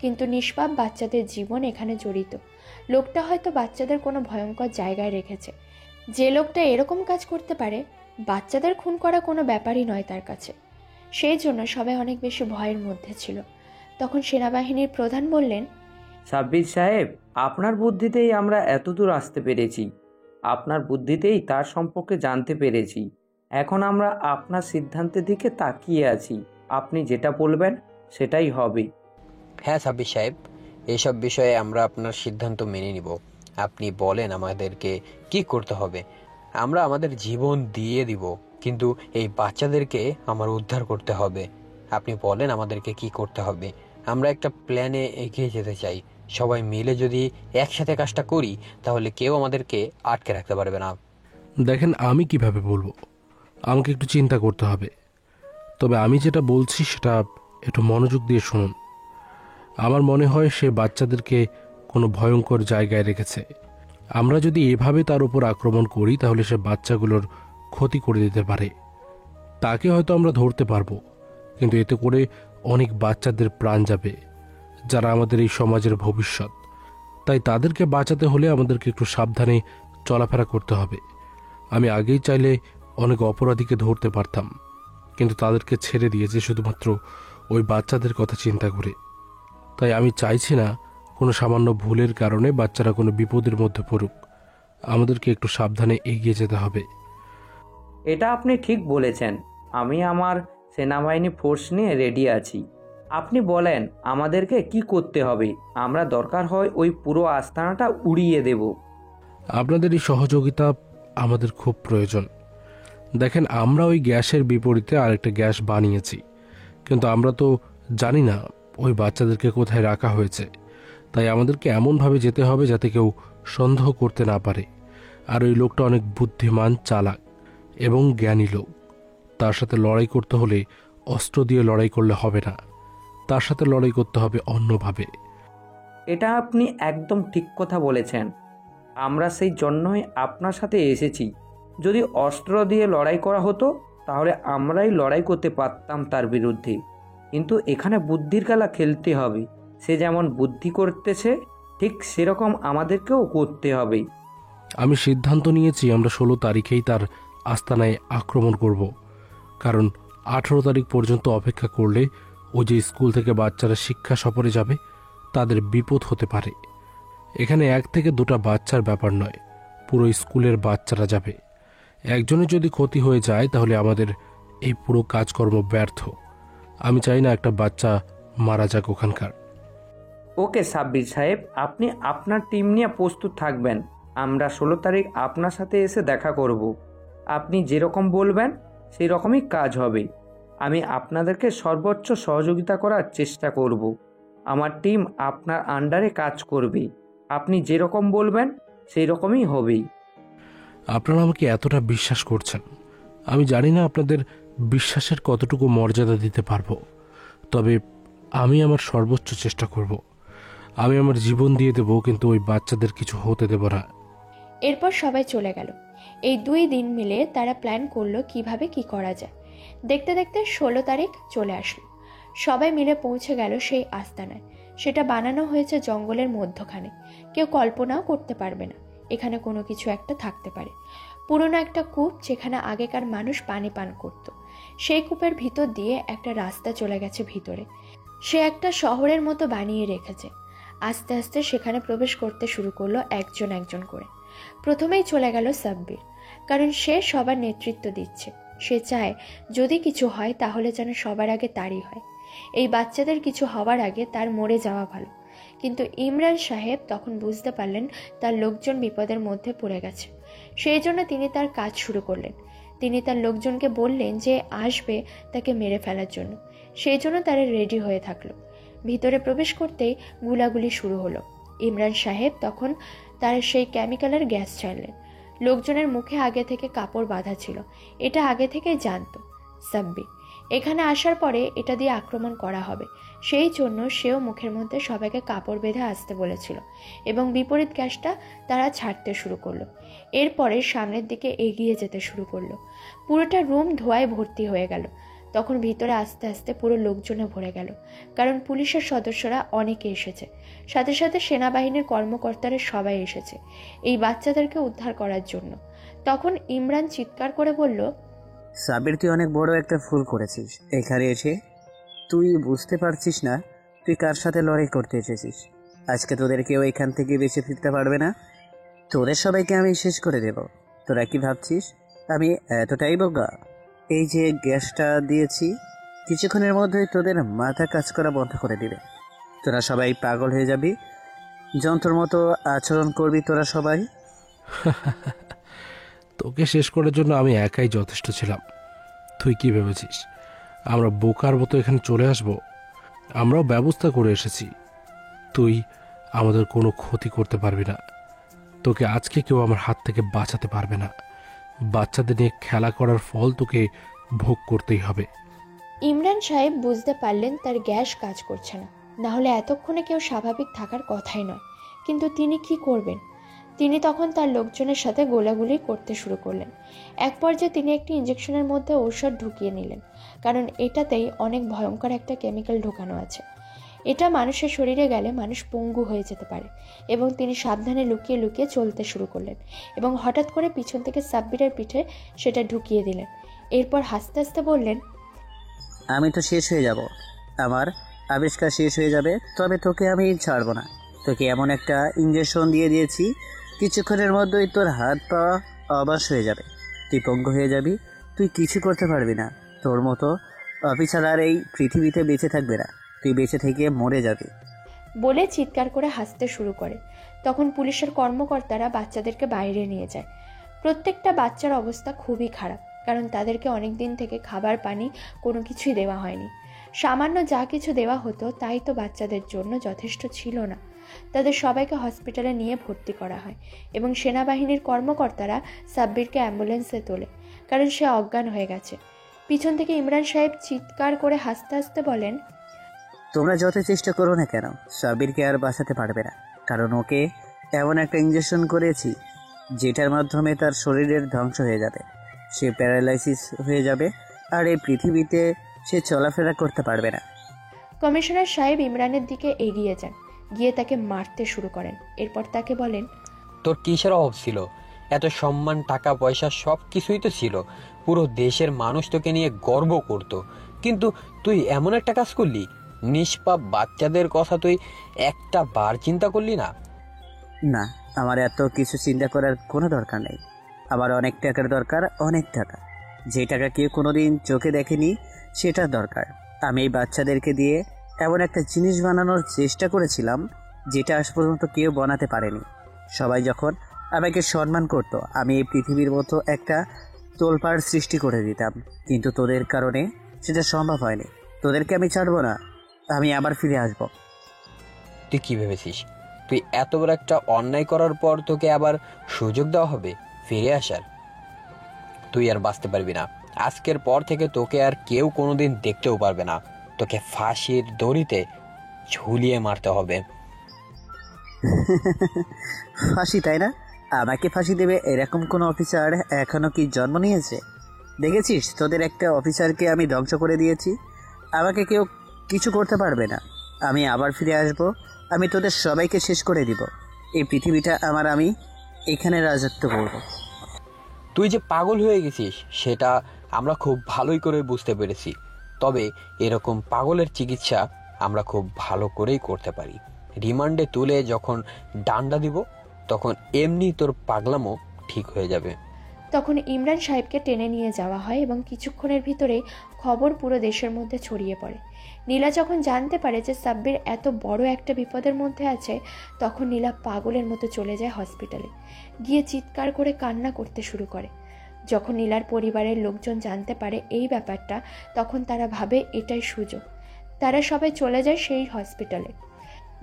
কিন্তু নিষ্পাপ বাচ্চাদের জীবন এখানে জড়িত। লোকটা হয়তো বাচ্চাদের কোনো ভয়ঙ্কর জায়গায় রেখেছে। যে লোকটা এরকম কাজ করতে পারে, বাচ্চাদের খুন করা কোনো ব্যাপারই নয় তার কাছে। সেই জন্য সবাই অনেক বেশি ভয়ের মধ্যে ছিল। তখন সেনাবাহিনীর প্রধান বললেন, সাব্বির সাহেব, আপনার বুদ্ধিতেই আমরা এতদূর আসতে পেরেছি। আপনার বুদ্ধিতেই তার সম্পর্কে জানতে পেরেছি। এখন আমরা আপনার সিদ্ধান্তের দিকে তাকিয়ে আছি। আপনি যেটা বলবেন সেটাই হবে। হ্যাঁ সাব্বির সাহেব, এইসব বিষয়ে আমরা আপনার সিদ্ধান্ত মেনে নিব। আপনি বলেন আমাদেরকে কি করতে হবে। আমরা আমাদের জীবন দিয়ে দিব, কিন্তু এই বাচ্চাদেরকে আমার উদ্ধার করতে হবে। আপনি বলেন আমাদেরকে কি করতে হবে। আমরা একটা প্ল্যানে এগিয়ে যেতে চাই। সবাই মিলে যদি একসাথে কাজটা করি তাহলে কেউ আমাদেরকে আটকে রাখতে পারবে না। দেখেন, আমি কিভাবে বলবো, আমাকে একটু চিন্তা করতে হবে। তবে আমি যেটা বলছি সেটা একটু মনোযোগ দিয়ে শুনুন। আমার মনে হয় সে বাচ্চাদেরকে কোনো ভয়ঙ্কর জায়গায় রেখেছে। আমরা যদি এভাবে তার উপর আক্রমণ করি তাহলে সে বাচ্চাগুলোর ক্ষতি করে দিতে পারে। তাকে হয়তো আমরা ধরতে পারবো, কিন্তু এতে করে অনেক বাচ্চাদের প্রাণ যাবে, যারা আমাদের এই সমাজের ভবিষ্যৎ। তাই তাদেরকে বাঁচাতে হলে আমাদেরকে একটু সাবধানে চলাফেরা করতে হবে। আমি আগেই চাইলে অনেক অপরাধীকে ধরতে পারতাম, কিন্তু তাদেরকে ছেড়ে দিয়েছে শুধুমাত্র ওই বাচ্চাদের কথা চিন্তা করে। তাই আমি চাইছি না কোনো সামান্য ভুলের কারণে বাচ্চারা কোনো বিপদের মধ্যে পড়ুক। আমাদেরকে একটু সাবধানে এগিয়ে যেতে হবে। এটা আপনি ঠিক বলেছেন। আমি আমার সেনাবাহিনী ফোর্স নিয়ে রেডি আছি। আপনি বলেন আমাদেরকে কি করতে হবে। আমরা দরকার হয় ওই পুরো আস্তানাটা উড়িয়ে দেব। আপনাদের এই সহযোগিতা আমাদের খুব প্রয়োজন। দেখেন, আমরা ওই গ্যাসের বিপরীতে আরেকটা গ্যাস বানিয়েছি, কিন্তু আমরা তো জানি না ওই বাচ্চাদেরকে কোথায় রাখা হয়েছে। তাই আমাদেরকে এমনভাবে যেতে হবে যাতে কেউ সন্দেহ করতে না পারে। আর ওই লোকটা অনেক বুদ্ধিমান, চালাক এবং জ্ঞানী লোক। তার সাথে লড়াই করতে হলে অস্ত্র দিয়ে লড়াই করলে হবে না, তার সাথে লড়াই করতে হবে অন্যভাবে। এটা আপনি একদম ঠিক কথা বলেছেন। আমরা সেই জন্যই আপনার সাথে এসেছি। যদি অস্ত্র দিয়ে লড়াই করা হতো তাহলে আমরাই লড়াই করতে পারতাম তার বিরুদ্ধে, কিন্তু এখানে বুদ্ধির খেলা খেলতে হবে। সে যেমন বুদ্ধি করতেছে ঠিক সেরকম আমাদেরকেও করতে হবে। আমি সিদ্ধান্ত নিয়েছি আমরা 16 তারিখেই তার আস্তানায় আক্রমণ করব। কারণ 18 তারিখ পর্যন্ত অপেক্ষা করলে ওই যে স্কুল থেকে বাচ্চারা শিক্ষা সফরে যাবে তাদের বিপদ হতে পারে। এখানে 1 থেকে 2টা বাচ্চার ব্যাপার নয়, পুরো স্কুলের বাচ্চারা যাবে। একজনের যদি ক্ষতি হয়ে যায় তাহলে আমাদের এই পুরো কাজকর্ম ব্যর্থ। আমি চাই না একটা বাচ্চা মারা যাক ওখানকার। ওকে সাব্বির সাহেব, আপনি আপনার টিম নিয়ে প্রস্তুত থাকবেন। আমরা 16 তারিখ আপনার সাথে এসে দেখা করব। আপনি যেরকম বলবেন সেই রকমই কাজ হবে। আমি আপনাদেরকে সর্বোচ্চ সহযোগিতা করার চেষ্টা করব। আমার টিম আপনার আন্ডারে কাজ করবে। আপনি যেরকম বলবেন সেই রকমই হবে। আপনারা আমাকে এতটা বিশ্বাস করছেন, আমি জানি না আপনাদের বিশ্বাসের কতটুকু মর্যাদা দিতে পারবো। তবে আমি আমার সর্বোচ্চ চেষ্টা করব। আমি আমার জীবন দিয়ে দেব, কিন্তু ওই বাচ্চাদের কিছু হতে দেব না। এরপর সবাই চলে গেল। এই 2 দিন মিলে তারা প্ল্যান করলো কিভাবে কি করা যায়। দেখতে দেখতে 16 তারিখ চলে আসলো। সবাই মিলে পৌঁছে গেল সেই আস্তানায়। সেটা বানানো হয়েছে জঙ্গলের মধ্যখানে। কেউ কল্পনাও করতে পারবে না এখানে কোনো কিছু একটা থাকতে পারে। পুরনো একটা কূপ, যেখানে আগেকার মানুষ পানি পান করত। সেই কূপের ভিতর দিয়ে একটা রাস্তা চলে গেছে ভিতরে। সে একটা শহরের মতো বানিয়ে রেখেছে। আস্তে আস্তে সেখানে প্রবেশ করতে শুরু করলো একজন একজন করে। প্রথমেই চলে গেল সাব্বির, কারণ সে সবার নেতৃত্ব দিচ্ছে। সে চায় যদি কিছু হয় তাহলে যেন সবার আগে তারই হয়। এই বাচ্চাদের কিছু হওয়ার আগে তার মরে যাওয়া ভালো। কিন্তু ইমরান সাহেব তখন বুঝতে পারলেন তার লোকজন বিপদের মধ্যে পড়ে গেছে। সেই জন্য তিনি তার কাজ শুরু করলেন। তিনি তার লোকজনকে বললেন যে আসবে তাকে মেরে ফেলার জন্য। সেই জন্য তারা রেডি হয়ে থাকলো। ভিতরে প্রবেশ করতেই গুলাগুলি শুরু হলো। ইমরান সাহেব তখন তার সেই কেমিক্যালের গ্যাস ছাড়লেন। লোকজনের মুখে আগে থেকে কাপড় বাঁধা ছিল, এটা আগে থেকেই জানতো সাব্বির। এখানে আসার পরে এটা দিয়ে আক্রমণ করা হবে, সেই জন্য সেও মুখের মধ্যে সবাইকে কাপড় বেঁধে আসতে বলেছিল এবং বিপরীত গ্যাসটা তারা ছাড়তে শুরু করলো। এরপরে সামনের দিকে এগিয়ে যেতে শুরু করলো। পুরোটা রুম ধোঁয়ায় ভর্তি হয়ে গেল। তখন ভিতরে আস্তে আস্তে পুরো লোকজনে ভরে গেল, কারণ পুলিশের সদস্যরা অনেকে এসেছে। সাথে সাথে সেনাবাহিনীর কর্মকর্তারা সবাই এসেছে এই বাচ্চাদেরকে উদ্ধার করার জন্য। তখন ইমরান চিৎকার করে বলল, সাবির, তুই অনেক বড় একটা ভুল করেছিস এখানে এসে। তুই বুঝতে পারছিস না তুই কার সাথে লড়াই করতে এসেছিস। আজকে তোদের কেউ এখান থেকে বেঁচে ফিরতে পারবে না। তোদের সবাইকে আমি শেষ করে দেব। তোরা কি ভাবছিস আমি এতটাই বোকা? এই যে গ্যাসটা দিয়েছি, কিছুক্ষণের মধ্যেই তোদের মাথা কাজ করা বন্ধ করে দিবে। তোরা সবাই পাগল হয়ে যাবি। যন্ত্রের মতো আচরণ করবি তোরা সবাই। তোকে শেষ করার জন্য আমি একাই যথেষ্ট ছিলাম। তুই কি ভেবেছিস আমরা বোকার মতো এখানে চলে আসব? আমরাও ব্যবস্থা করে এসেছি। তুই আমাদের কোনো ক্ষতি করতে পারবি না। তোকে আজকে কেউ আমার হাত থেকে বাঁচাতে পারবে না। বাচ্চাদের নিয়ে খেলা করার ফল তোকে ভোগ করতেই হবে। ইমরান সাহেব বুঝতে পারলেন তার গ্যাস কাজ করছে না, না হলে এতক্ষণে কেউ স্বাভাবিক থাকার কথাই নয়। কিন্তু তিনি কি করবেন? তিনি তখন তার লোকজনের সাথে গোলাগুলি করতে শুরু করলেন। এক পর্যায়ে তিনি একটি ইঞ্জেকশনের মধ্যে ঔষধ ঢুকিয়ে নিলেন, কারণ এটাতেই অনেক ভয়ঙ্কর একটা কেমিক্যাল ঢোকানো আছে। এটা মানুষের শরীরে গেলে মানুষ পঙ্গু হয়ে যেতে পারে। এবং তিনি সাবধানে লুকিয়ে লুকিয়ে চলতে শুরু করলেন এবং হঠাৎ করে পিছন থেকে সাব্বিরের পিঠে সেটা ঢুকিয়ে দিলেন। এরপর হাসতে হাসতে বললেন, আমি তো শেষ হয়ে যাব, আমার আবিষ্কার শেষ হয়ে যাবে, তবে তোকে আমি ছাড়বো না। তোকে এমন একটা ইঞ্জেকশন দিয়ে দিয়েছি, কিছুক্ষণের মধ্যেই তোর হাত পা অবশ হয়ে যাবে, তুই পঙ্গু হয়ে যাবি, তুই কিছু করতে পারবি না। তোর মতো অফিসার আর এই পৃথিবীতে বেঁচে থাকবে না, তুই বেঁচে থেকে মরে যাবি। বলে চিৎকার করে হাসতে শুরু করে। তখন পুলিশের কর্মকর্তারা বাচ্চাদেরকে বাইরে নিয়ে যায়। প্রত্যেকটা বাচ্চার অবস্থা খুবই খারাপ, কারণ তাদেরকে অনেক দিন থেকে খাবার পানি কোনো কিছুই দেওয়া হয়নি। সামান্য যা কিছু দেওয়া হতো তাই তো বাচ্চাদের জন্য যথেষ্ট ছিল না। তাদের সবাইকে হসপিটালে নিয়ে ভর্তি করা হয় এবং সেনাবাহিনীর কর্মকর্তারা সাব্বিরকে অ্যাম্বুলেন্সে তোলে, কারণ সে অজ্ঞান হয়ে গেছে। পিছন থেকে ইমরান সাহেব চিৎকার করে হাসতে হাসতে বলেন, তোমরা যত চেষ্টা করো না কেন, সাব্বিরকে আর বাঁচাতে পারবে না, কারণ ওকে এমন একটা ইঞ্জেকশন করেছি যেটার মাধ্যমে তার শরীরের ধ্বংস হয়ে যাবে। সে প্যারালাইসিস হয়ে যাবে আর এই পৃথিবীতে সে চলাফেরা করতে পারবে না। কমিশনার সাহেব ইমরানের দিকে এগিয়ে যান, গিয়ে তাকে মারতে শুরু করেন। এরপর তাকে বলেন, তোর কিসের অভাব ছিল? এত সম্মান, টাকা পয়সা সব কিছুই তো ছিল। পুরো দেশের মানুষ তোকে নিয়ে গর্ব করত, কিন্তু তুই এমন একটা কাজ করলি। নিষ্পাপ বাচ্চাদের কথা তুই একটা বার চিন্তা করলি না? না, আমার এত কিছু চিন্তা করার কোনো দরকার নেই। আমার অনেক টাকার দরকার, অনেক টাকা, যে টাকা কেউ কোনোদিন চোখে দেখেনি সেটার দরকার। আমি এই বাচ্চাদেরকে দিয়ে এমন একটা জিনিস বানানোর চেষ্টা করেছিলাম যেটা আজ পর্যন্ত কেউ বানাতে পারেনি। সবাই যখন আমাকে সম্মান করত, আমি এই পৃথিবীর মতো একটা তোলপাড় সৃষ্টি করে দিতাম, কিন্তু তোদের কারণে সেটা সম্ভব হয়নি। তোদেরকে আমি ছাড়বো না, আমি আবার ফিরে আসবো। তুই কি ভেবেছিস তুই এত বড় একটা অন্যায় করার পর তোকে আবার সুযোগ দেওয়া হবে ফিরে আসার? তুই আর বাঁচতে পারবি না। আজকের পর থেকে তোকে আর কেউ কোনোদিন দেখতেও পারবে না। তোকে ফাঁসির দড়িতে ঝুলিয়ে মারতে হবে। ফাঁসি, তাই না? আমাকে ফাঁসি দেবে এরকম কোনো অফিসার এখনো কি জন্ম নিয়েছে? দেখেছিস তোদের একটা অফিসারকে আমি ধ্বংস করে দিয়েছি, আমাকে কেউ কিছু করতে পারবে না। আমি আবার ফিরে আসব, আমি তোদের সবাইকে শেষ করে দিব। এই পৃথিবীটা আমার, আমি এখানে রাজত্ব করব। তুই যে পাগল হয়ে গেছিস সেটা আমরা খুব ভালোই করে বুঝতে পেরেছি, তবে এরকম পাগলের চিকিৎসা আমরা খুব ভালো করেই করতে পারি। রিমান্ডে তুলে যখন ডান্ডা দিব তখন এমনি তোর পাগলামো ঠিক হয়ে যাবে। তখন ইমরান সাহেবকে টেনে নিয়ে যাওয়া হয় এবং কিছুক্ষণের ভিতরেই খবর পুরো দেশের মধ্যে ছড়িয়ে পড়ে। নীলা যখন জানতে পারে যে সাব্বির এত বড় একটা বিপদের মধ্যে আছে, তখন নীলা পাগলের মতো চলে যায় হসপিটালে, গিয়ে চিৎকার করে কান্না করতে শুরু করে। যখন নীলার পরিবারের লোকজন জানতে পারে এই ব্যাপারটা, তখন তারা ভাবে এটাই সুযোগ। তারা সবাই চলে যায় সেই হসপিটালে।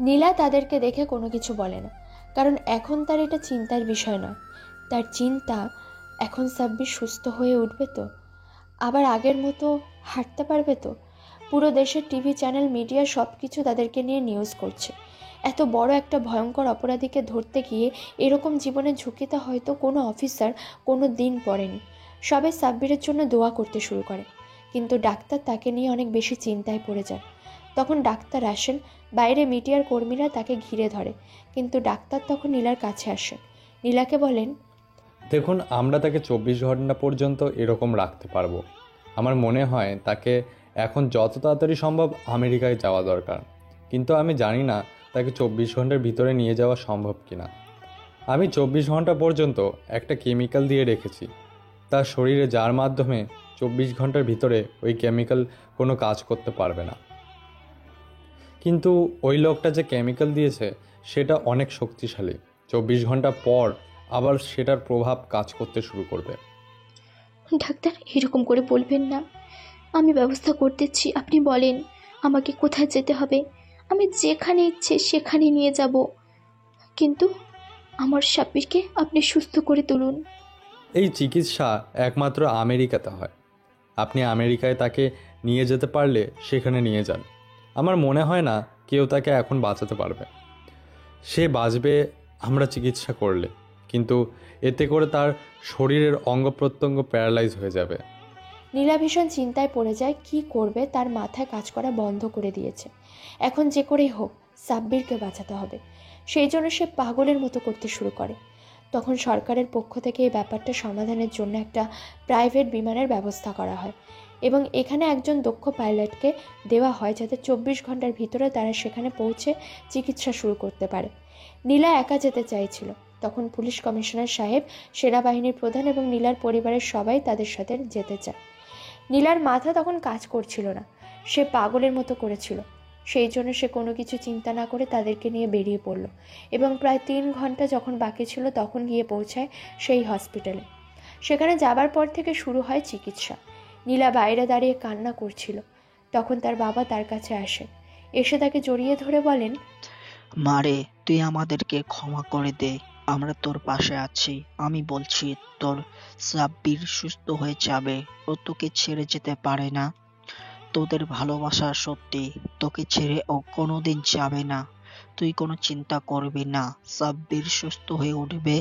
নীলা তাদেরকে দেখে কোনো কিছু বলে না, কারণ এখন তার এটা চিন্তার বিষয় নয়। তার চিন্তা, এখন সাব্বির সুস্থ হয়ে উঠবে তো, আবার আগের মতো হাঁটতে পারবে তো। পুরো দেশের টিভি চ্যানেল, মিডিয়া সব কিছু তাদেরকে নিয়ে নিউজ করছে। এত বড় একটা ভয়ঙ্কর অপরাধীকে ধরতে গিয়ে এরকম জীবনের ঝুঁকিতে হয়তো কোনো অফিসার কোনো দিন পড়েনি। সবাই সাব্বিরের জন্য দোয়া করতে শুরু করে, কিন্তু ডাক্তার তাকে নিয়ে অনেক বেশি চিন্তায় পড়ে যায়। তখন ডাক্তার আসেন, বাইরে মিডিয়ার কর্মীরা তাকে ঘিরে ধরে, কিন্তু ডাক্তার তখন নীলার কাছে আসেন। নীলাকে বলেন, দেখুন, আমরা তাকে 24 ঘন্টা পর্যন্ত এরকম রাখতে পারবো। আমার মনে হয় তাকে এখন যত তাড়াতাড়ি সম্ভব আমেরিকায় যাওয়া দরকার, কিন্তু আমি জানি না তাকে 24 ঘন্টার ভিতরে নিয়ে যাওয়া সম্ভব কিনা। আমি 24 ঘন্টা পর্যন্ত একটা কেমিক্যাল দিয়ে রেখেছি তার শরীরে, যার মাধ্যমে 24 ঘন্টার ভিতরে ওই কেমিক্যাল কোনো কাজ করতে পারবে না। কিন্তু ওই লোকটা যে কেমিক্যাল দিয়েছে সেটা অনেক শক্তিশালী। 24 ঘন্টা পর আবার সেটার প্রভাব কাজ করতে শুরু করবে। ডাক্তার, এরকম করে বলবেন না। আমি ব্যবস্থা করতেছি, আপনি বলেন আমাকে কোথায় যেতে হবে। আমি যেখানে ইচ্ছে সেখানে নিয়ে যাব, কিন্তু আমার সাব্বিরকে আপনি সুস্থ করে তুলুন। এই চিকিৎসা একমাত্র আমেরিকাতে হয়। আপনি আমেরিকায় তাকে নিয়ে যেতে পারলে সেখানে নিয়ে যান। আমার মনে হয় না কেউ তাকে এখন বাঁচাতে পারবে। সে বাঁচবে আমরা চিকিৎসা করলে, কিন্তু এতে করে তার শরীরের অঙ্গ প্রত্যঙ্গ প্যারালাইজ হয়ে যাবে। নীলা ভীষণ চিন্তায় পড়ে যায়, কি করবে তার মাথায় কাজ করা বন্ধ করে দিয়েছে। এখন যে করেই হোক সাব্বিরকে বাঁচাতে হবে। সেই জন্য সে পাগলের মতো করতে শুরু করে। তখন সরকারের পক্ষ থেকে এই ব্যাপারটা সমাধানের জন্য একটা প্রাইভেট বিমানের ব্যবস্থা করা হয় এবং এখানে একজন দক্ষ পাইলটকে দেওয়া হয় যাতে 24 ঘন্টার ভিতরে তারা সেখানে পৌঁছে চিকিৎসা শুরু করতে পারে। নীলা একা যেতে চাইছিল। তখন পুলিশ কমিশনার সাহেব, সেনাবাহিনীর প্রধান এবং নীলার পরিবারের সবাই তাদের সাথে যেতে চায়। নীলার মাথা তখন কাজ করছিল না, সে পাগলের মতো করেছিল। সেই জন্য সে কোনো কিছু চিন্তা না করে তাদেরকে নিয়ে বেরিয়ে পড়ল এবং প্রায় 3 ঘন্টা যখন বাকি ছিল তখন গিয়ে পৌঁছায় সেই হসপিটালে। সেখানে যাবার পর থেকে শুরু হয় চিকিৎসা। নীলা বাইরে দাঁড়িয়ে কান্না করছিল। তখন তার বাবা তার কাছে আসে, এসে তাকে জড়িয়ে ধরে বলেন, মারে, তুই আমাদেরকে ক্ষমা করে দে, আমরা তোর পাশে আছি। আমি বলছি তোর সাব্বির সুস্থ হয়ে যাবে, ও তোকে ছেড়ে যেতে পারে না। তোদের ভালোবাসা সত্যি, তোকে ছেড়ে ও কোনোদিন যাবে না। তুই কোনো চিন্তা করবি না, সাব্বির সুস্থ হয়ে উঠবে।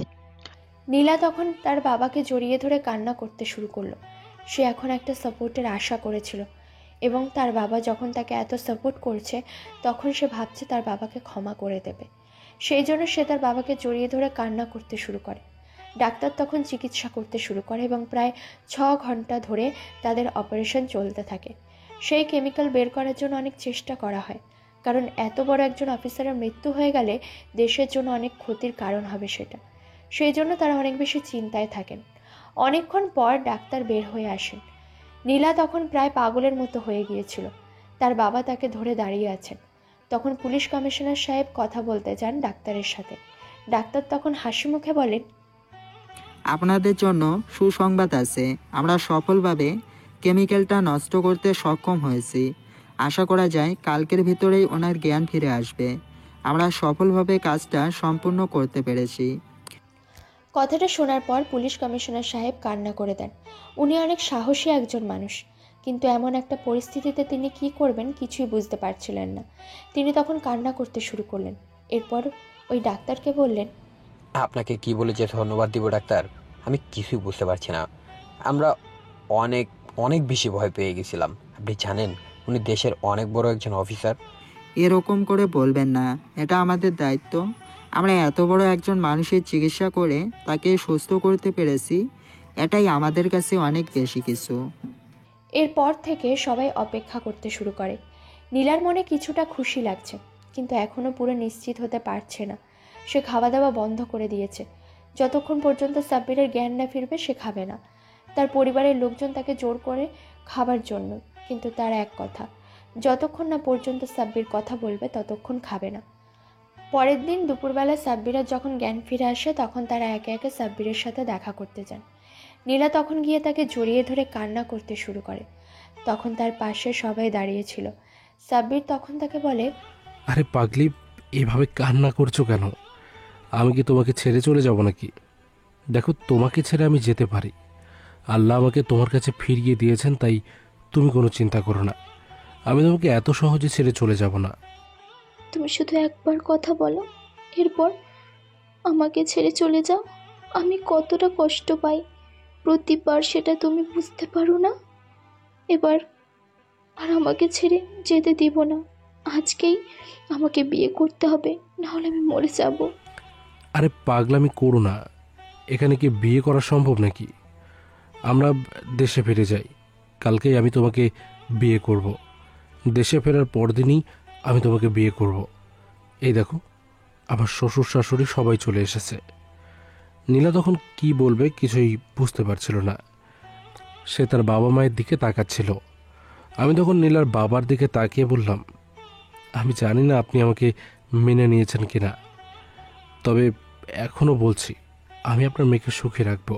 নীলা তখন তার বাবাকে জড়িয়ে ধরে কান্না করতে শুরু করলো। সে এখন একটা সাপোর্টের আশা করেছিল এবং তার বাবা যখন তাকে এত সাপোর্ট করছে তখন সে ভাবছে তার বাবাকে ক্ষমা করে দেবে। সেই জন্য সে তার বাবাকে জড়িয়ে ধরে কান্না করতে শুরু করে। ডাক্তার তখন চিকিৎসা করতে শুরু করে এবং প্রায় 6 ঘন্টা ধরে তাদের অপারেশন চলতে থাকে। সেই কেমিক্যাল বের করার জন্য অনেক চেষ্টা করা হয়, কারণ এত বড় একজন অফিসারের মৃত্যু হয়ে গেলে দেশের জন্য অনেক ক্ষতির কারণ হবে সেটা। সেই জন্য তারা অনেক বেশি চিন্তায় থাকেন। অনেকক্ষণ পর ডাক্তার বের হয়ে আসেন। নীলা তখন প্রায় পাগলের মতো হয়ে গিয়েছিল। তার বাবা তাকে ধরে দাঁড়িয়ে আছেন। তখন পুলিশ কমিশনার সাহেব কথা বলতে যান ডাক্তারের সাথে। ডাক্তার তখন হাসি মুখে বলেন, আপনাদের জন্য সুসংবাদ আছে, আমরা সফলভাবে কেমিক্যালটা নষ্ট করতে সক্ষম হয়েছি। আশা করা যায় কালকের ভিতরেই ওনার জ্ঞান ফিরে আসবে। আমরা সফলভাবে কাজটা সম্পূর্ণ করতে পেরেছি। কথাটা শোনার পর পুলিশ কমিশনার সাহেব কান্না করে দেন। উনি অনেক সাহসী একজন মানুষ, কিন্তু এমন একটা পরিস্থিতিতে তিনি কি করবেন কিছুই বুঝতে পারছিলেন না। তিনি তখন কান্না করতে শুরু করলেন। এরপর ওই ডাক্তারকে বললেন, আপনাকে কি বলে যে ধন্যবাদ দিব ডাক্তার, আমি কিছুই বুঝতে পারছি না। আমরা অনেক অনেক বেশি ভয় পেয়ে গেছিলাম। আপনি জানেন উনি দেশের অনেক বড় একজন অফিসার। এরকম করে বলবেন না, এটা আমাদের দায়িত্ব। আমরা এত বড় একজন মানুষের চিকিৎসা করে তাকে সুস্থ করতে পেরেছি, এটাই আমাদের কাছে অনেক বেশি কিছু। এরপর থেকে সবাই অপেক্ষা করতে শুরু করে। নীলার মনে কিছুটা খুশি লাগছে, কিন্তু এখনও পুরো নিশ্চিত হতে পারছে না। সে খাওয়া দাওয়া বন্ধ করে দিয়েছে। যতক্ষণ পর্যন্ত সাব্বিরের জ্ঞান না ফিরবে সে খাবে না। তার পরিবারের লোকজন তাকে জোর করে খাবার জন্য, কিন্তু তার এক কথা, যতক্ষণ না পর্যন্ত সাব্বির কথা বলবে ততক্ষণ খাবে না। পরের দিন দুপুরবেলা সাব্বিরের যখন জ্ঞান ফিরে আসে তখন তারা একে একে সাব্বিরের সাথে দেখা করতে যান। নীলা তখন গিয়ে তাকে জড়িয়ে ধরে কান্না করতে শুরু করে। তখন তার পাশে সবাই দাঁড়িয়েছিল। সাব্বির তখন তাকে বলে, আরে পাগলি, এভাবে কান্না করছো কেন? আমি কি তোমাকে ছেড়ে চলে যাব নাকি? দেখো, তোমাকে ছেড়ে আমি যেতে পারি। আল্লাহ আমাকে তোমার কাছে ফিরিয়ে দিয়েছেন, তাই তুমি কোনো চিন্তা করো না। আমি তোমাকে এত সহজে ছেড়ে চলে যাব না। তুমি শুধু একবার কথা বলো, এরপর আমাকে ছেড়ে চলে যাও। আমি কতটা কষ্ট পাই প্রতিবার সেটা তুমি বুঝতে পারো না। এবার আর আমাকে ছেড়ে যেতে দিব না। আজকেই আমাকে বিয়ে করতে হবে, নাহলে আমি মরে যাব। আরে পাগলামি করো না, এখানে কি বিয়ে করা সম্ভব নাকি? আমরা দেশে ফিরে যাই, কালকেই আমি তোমাকে বিয়ে করব। দেশে ফেরার পরদিনই আমি তোমাকে বিয়ে করব। এই দেখো, আমার শ্বশুর শাশুড়ি সবাই চলে এসেছে। নীলা তখন কি বলবে কিছুই বুঝতে পারছিল না। সে তার বাবা মায়ের দিকে তাকাচ্ছিল। আমি তখন নীলার বাবার দিকে তাকিয়ে বললাম, আমি জানি না আপনি আমাকে মেনে নিয়েছেন কিনা, তবে এখনও বলছি আমি আপনার মেয়েকে সুখী রাখব।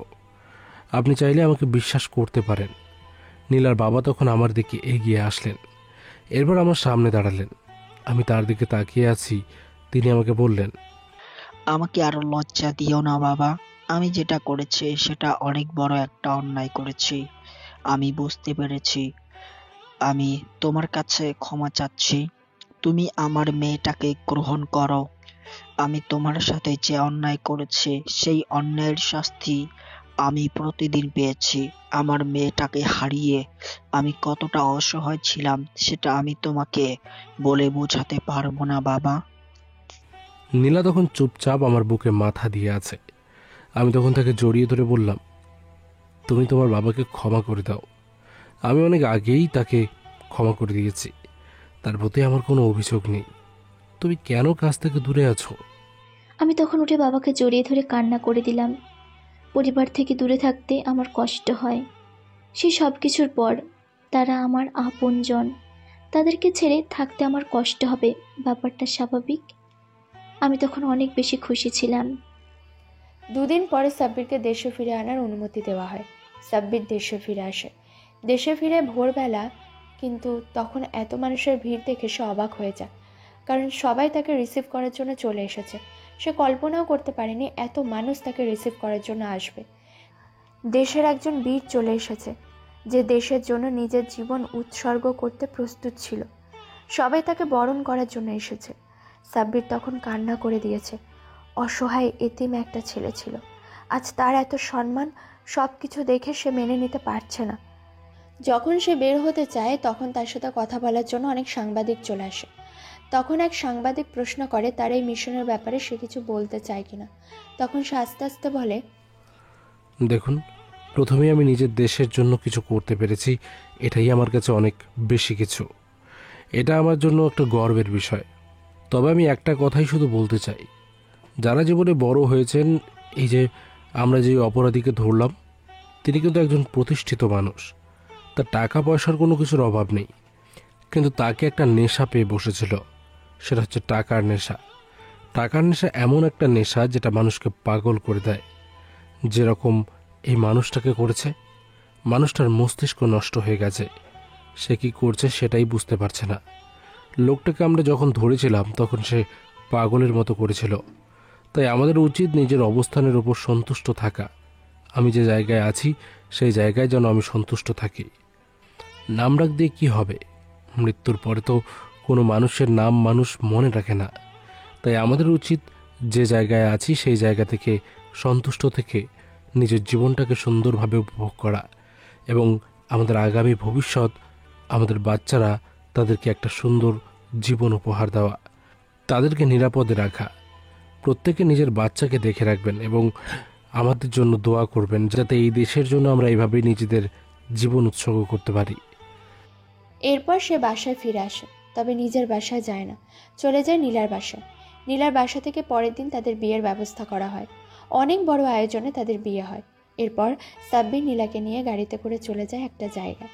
আপনি চাইলে আমাকে বিশ্বাস করতে পারেন। নীলার বাবা তখন আমার দিকে এগিয়ে আসলেন, এরপর আমার সামনে দাঁড়ালেন। আমি তার দিকে তাকিয়ে আছি। তিনি আমাকে বললেন, আমাকে আরো লজ্জা দিও না বাবা। আমি যেটা করেছি সেটা অনেক বড় একটা অন্যায় করেছি। আমি বুঝতে পেরেছি। আমি তোমার কাছে ক্ষমা চাচ্ছি। তুমি আমার মেয়েটাকে গ্রহণ করো। আমি তোমার সাথে যে অন্যায় করেছি সেই অন্যায়ের শাস্তি আমি প্রতিদিন পেয়েছি। আমার মেয়েটাকে হারিয়ে আমি কতটা অসহায় ছিলাম সেটা আমি তোমাকে বলে বোঝাতে পারবো না বাবা। নীলা তখন চুপচাপ আমার বুকে মাথা দিয়ে আছে। আমি তখন তাকে জড়িয়ে ধরে বললাম, তুমি তোমার বাবাকে ক্ষমা করে দাও। আমি অনেক আগেই তাকে ক্ষমা করে দিয়েছি। তার প্রতি আমার কোনো অভিযোগ নেই। তুমি কেন কাছ থেকে দূরে আছো? আমি তখন উঠে বাবাকে জড়িয়ে ধরে কান্না করে দিলাম। পরিবার থেকে দূরে থাকতে আমার কষ্ট হয়। সেই সব কিছুর পর তারা আমার আপনজন, তাদেরকে ছেড়ে থাকতে আমার কষ্ট হবে, ব্যাপারটা স্বাভাবিক। আমি তখন অনেক বেশি খুশি ছিলাম। দুদিন পরে সাব্বিরকে দেশে ফিরে আনার অনুমতি দেওয়া হয়। সাব্বির দেশে ফিরে আসে। দেশে ফিরে ভোরবেলা, কিন্তু তখন এত মানুষের ভিড় দেখে সে অবাক হয়ে যায়, কারণ সবাই তাকে রিসিভ করার জন্য চলে এসেছে। সে কল্পনাও করতে পারেনি এত মানুষ তাকে রিসিভ করার জন্য আসবে। দেশের একজন বীর চলে এসেছে, যে দেশের জন্য নিজের জীবন উৎসর্গ করতে প্রস্তুত ছিল। সবাই তাকে বরণ করার জন্য এসেছে। সাব্বির তখন কান্না করে দিয়েছে। অসহায় এতিম একটা ছেলে ছিল, আজ তার এত সম্মান, সব কিছু দেখে সে মেনে নিতে পারছে না। যখন সে বের হতে চায় তখন তার সাথে কথা বলার জন্য অনেক সাংবাদিক চলে আসে। তখন এক সাংবাদিক প্রশ্ন করে তার এই মিশনের ব্যাপারে সে কিছু বলতে চায় কিনা। তখন সে আস্তে আস্তে বলে, দেখুন, প্রথমেই আমি নিজের দেশের জন্য কিছু করতে পেরেছি, এটাই আমার কাছে অনেক বেশি কিছু। এটা আমার জন্য একটা গর্বের বিষয়। তবে আমি একটা কথাই শুধু বলতে চাই, যারা জীবনে বড় হয়েছেন, এই যে আমরা যে অপরাধীকে ধরলাম, তিনি কিন্তু একজন প্রতিষ্ঠিত মানুষ। তার টাকা পয়সার কোনো কিছুর অভাব নেই, কিন্তু তাকে একটা নেশা পেয়ে বসেছিল। সেটা হচ্ছে টাকার নেশা। টাকার নেশা এমন একটা নেশা যেটা মানুষকে পাগল করে দেয়। যেরকম এই মানুষটাকে করেছে, মানুষটার মস্তিষ্ক নষ্ট হয়ে গেছে। সে কি করছে সেটাই বুঝতে পারছে না। লোকটাকে আমরা যখন ধরেছিলাম তখন সে পাগলের মতো করেছিল। তাই আমাদের উচিত নিজের অবস্থানের উপর সন্তুষ্ট থাকা। আমি যে জায়গায় আছি সেই জায়গায় যেন আমি সন্তুষ্ট থাকি। নাম রাখ দিয়ে কী হবে? মৃত্যুর পরে তো কোনো মানুষের নাম মানুষ মনে রাখে না। তাই আমাদের উচিত যে জায়গায় আছি সেই জায়গা থেকে সন্তুষ্ট থেকে নিজের জীবনটাকে সুন্দরভাবে উপভোগ করা, এবং আমাদের আগামী ভবিষ্যৎ, আমাদের বাচ্চারা, তাদেরকে একটা সুন্দর জীবন উপহার দেওয়া, তাদেরকে নিরাপদে রাখা। প্রত্যেকে নিজের বাচ্চাকে দেখে রাখবেন এবং আমাদের জন্য দোয়া করবেন, যাতে এই দেশের জন্য আমরা এইভাবেই নিজেদের জীবন উৎসর্গ করতে পারি। এরপর সে বাসায় ফিরে আসে, তবে নিজের বাসায় যায় না, চলে যায় নীলার বাসায়। নীলার বাসা থেকে পরের দিন তাদের বিয়ের ব্যবস্থা করা হয়। অনেক বড় আয়োজনে তাদের বিয়ে হয়। এরপর সাব্বির নীলাকে নিয়ে গাড়িতে করে চলে যায় একটা জায়গায়।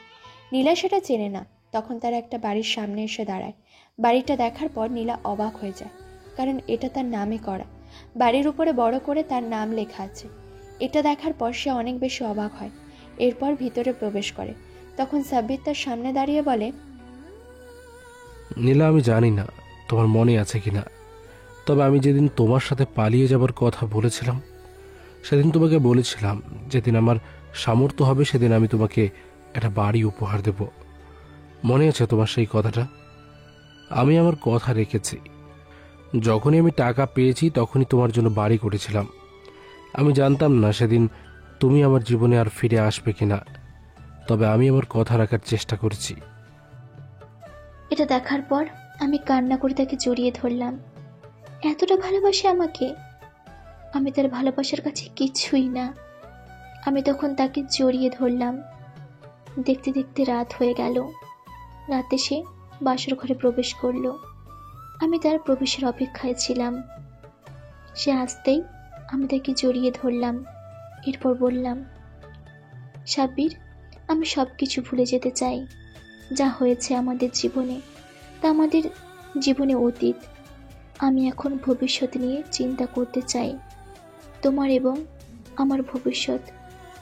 নীলা সেটা চেনে না। তখন তারা একটা বাড়ির সামনে এসে দাঁড়ায়। বাড়িটা দেখার পর নীলা অবাক হয়ে যায়, কারণ এটা তার নামে করা। বাড়ির উপরে বড় করে তার নাম লেখা আছে। এটা দেখার পর সে অনেক বেশি অবাক হয়। এরপর ভিতরে প্রবেশ করে। তখন সাব্বির তার সামনে দাঁড়িয়ে বলে, নীলা, আমি জানি না তোমার মনে আছে কিনা, তবে আমি যেদিন তোমার সাথে পালিয়ে যাবার কথা বলেছিলাম, সেদিন তোমাকে বলেছিলাম যেদিন আমার সামর্থ্য হবে সেদিন আমি তোমাকে একটা বাড়ি উপহার দেব। মনে আছে তোমার সেই কথাটা? আমি আমার কথা রেখেছি। যখনই আমি টাকা পেয়েছি তখনই তোমার জন্য বাড়ি করেছিলাম। আমি জানতাম না সেদিন তুমি আমার জীবনে আর ফিরে আসবে কিনা, তবে আমি আমার কথা রাখার চেষ্টা করেছি। এটা দেখার পর আমি কান্না করে তাকে জড়িয়ে ধরলাম। এতটা ভালোবাসে আমাকে, আমি তার ভালোবাসার কাছে কিছুই না। আমি তখন তাকে জড়িয়ে ধরলাম। দেখতে দেখতে রাত হয়ে গেল। রাতে সে বাসর ঘরে প্রবেশ করলো। আমি তার প্রবেশের অপেক্ষায় ছিলাম। সে আসতেই আমি তাকে জড়িয়ে ধরলাম। এরপর বললাম, সাব্বির, আমি সব কিছু ভুলে যেতে চাই। যা হয়েছে আমাদের জীবনে তা আমাদের জীবনে অতীত। আমি এখন ভবিষ্যৎ নিয়ে চিন্তা করতে চাই, তোমার এবং আমার ভবিষ্যৎ,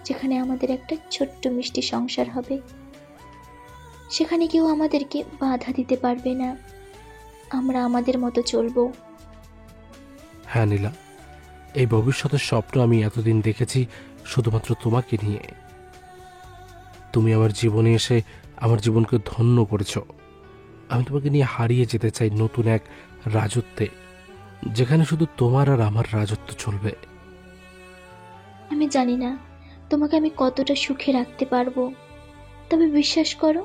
যেখানে আমাদের একটা ছোট্ট মিষ্টি সংসার হবে। সেখানে কেউ আমাদেরকে বাধা দিতে পারবে না, আমরা আমাদের মতো চলবো। হ্যাঁ নীলা, এই ভবিষ্যতের স্বপ্ন আমি এতদিন দেখেছি শুধুমাত্র তোমাকে নিয়ে। তুমি আমার জীবনে এসে আমার জীবনকে ধন্য করেছ। আমি তোমাকে নিয়ে হারিয়ে যেতে চাই নতুন এক রাজত্বে, যেখানে শুধু তোমার আর আমার রাজত্ব চলবে। আমি জানি না তোমাকে আমি কতটা সুখে রাখতে পারবো, তবে বিশ্বাস করো,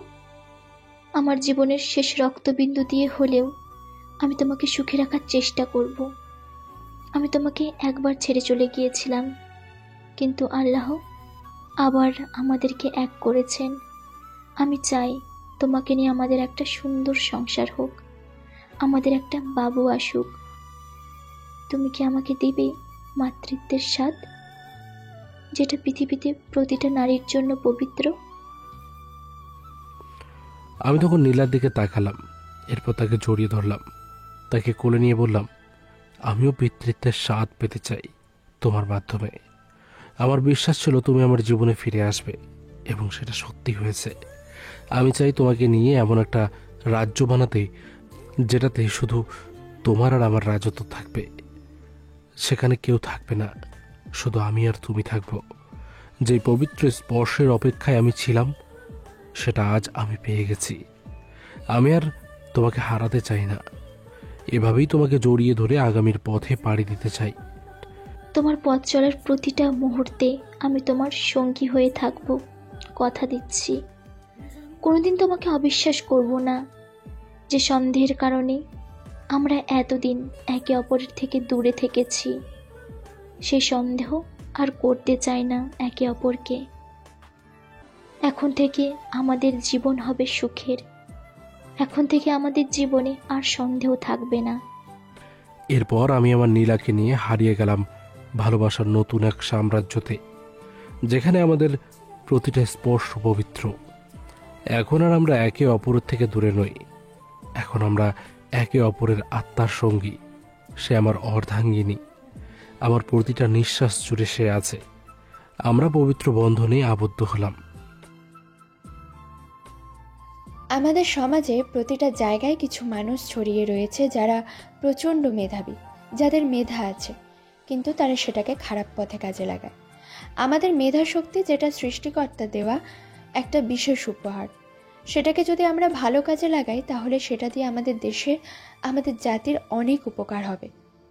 আমার জীবনের শেষ রক্তবিন্দু দিয়ে হলেও আমি তোমাকে সুখে রাখার চেষ্টা করব। আমি তোমাকে একবার ছেড়ে চলে গিয়েছিলাম, কিন্তু আল্লাহ আবার আমাদেরকে এক করেছেন। আমি চাই তোমাকে নিয়ে আমাদের একটা সুন্দর সংসার হোক, আমাদের একটা বাবু আসুক। তুমি কি আমাকে দিবে মাতৃত্বের স্বাদ, যেটা পৃথিবীতে প্রতিটা নারীর জন্য পবিত্র? আমি তখন নীলার দিকে তাকালাম, এরপর তাকে জড়িয়ে ধরলাম, তাকে কোলে নিয়ে বললাম, আমিও পিতৃত্বের স্বাদ পেতে চাই তোমার মাধ্যমে। আমার বিশ্বাস ছিল তুমি আমার জীবনে ফিরে আসবে, এবং সেটা সত্যি হয়েছে। আমি চাই তোমাকে নিয়ে এমন একটা রাজ্য বানাতে, যেটাতে শুধু তোমার আর আমার রাজত্ব থাকবে। সেখানে কেউ থাকবে না, শুধু আমি আর তুমি থাকবো। যে পবিত্র স্পর্শের অপেক্ষায় আমি ছিলাম, সেটা আজ আমি পেয়ে গেছি। আমি আর তোমাকে হারাতে চাই না। এভাবেই তোমাকে জড়িয়ে ধরে আগামীর পথে পাড়ি দিতে চাই। তোমার পথ চলার প্রতিটা মুহূর্তে আমি তোমার সঙ্গী হয়ে থাকব, কথা দিচ্ছি। কোনোদিন তোমাকে অবিশ্বাস করব না, যে সন্দেহের কারণে আমরা এতদিন একে অপরের থেকে দূরে থেকেছি। সেই সন্দেহ আর করতে চাই না একে অপরকে। এখন থেকে আমাদের জীবন হবে সুখের। এখন থেকে আমাদের জীবনে আর সন্দেহ থাকবে না। এরপর আমি আমার নীলাকে নিয়ে হারিয়ে গেলাম ভালোবাসার নতুন এক সাম্রাজ্যতে, যেখানে আমাদের প্রতিটা স্পর্শ পবিত্র। এখন আর আমরা একে অপরের থেকে দূরে নই, এখন আমরা একে অপরের আত্মার সঙ্গী। সে আমার অর্ধাঙ্গিনী, আমার প্রতিটা নিঃশ্বাস জুড়ে সে আছে। আমরা পবিত্র বন্ধনে আবদ্ধ হলাম। আমাদের সমাজে প্রতিটা জায়গায় কিছু মানুষ ছড়িয়ে রয়েছে যারা প্রচণ্ড মেধাবী, যাদের মেধা আছে, কিন্তু তারা সেটাকে খারাপ পথে কাজে লাগায়। আমাদের মেধা শক্তি, যেটা সৃষ্টিকর্তা দেওয়া একটা বিশেষ উপহার, সেটাকে যদি আমরা ভালো কাজে লাগাই, তাহলে সেটা দিয়ে আমাদের দেশে, আমাদের জাতির অনেক উপকার হবে।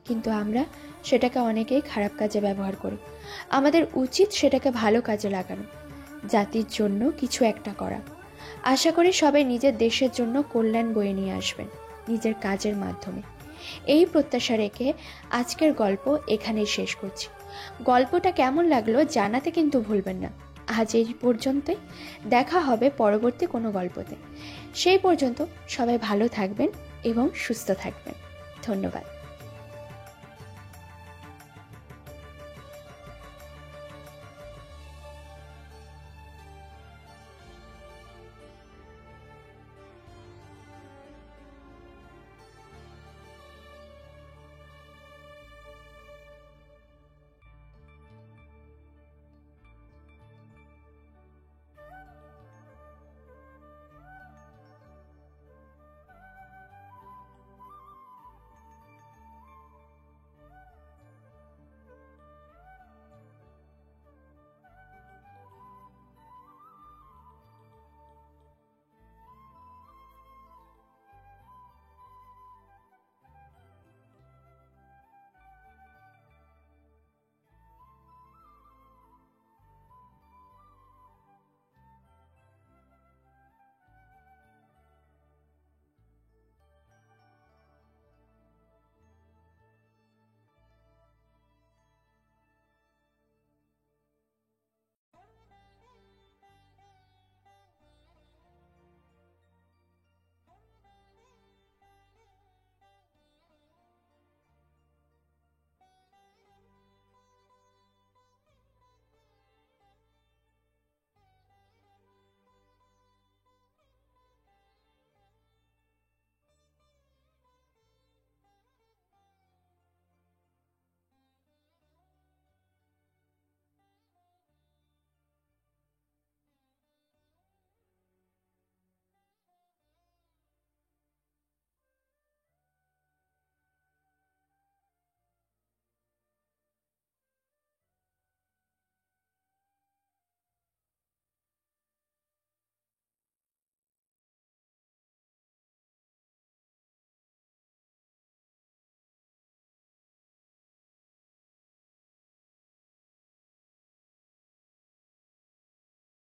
কিন্তু আমরা সেটাকে অনেকেই খারাপ কাজে ব্যবহার করি। আমাদের উচিত সেটাকে ভালো কাজে লাগানো, জাতির জন্য কিছু একটা করা। আশা করি সবাই নিজের দেশের জন্য কল্যাণ বয়ে নিয়ে আসবেন নিজের কাজের মাধ্যমে। এই প্রত্যাশা রেখে আজকের গল্প এখানেই শেষ করছি। গল্পটা কেমন লাগলো জানাতে কিন্তু ভুলবেন না। আজ এই পর্যন্তই, দেখা হবে পরবর্তী কোনো গল্পতে। সেই পর্যন্ত সবাই ভালো থাকবেন এবং সুস্থ থাকবেন। ধন্যবাদ।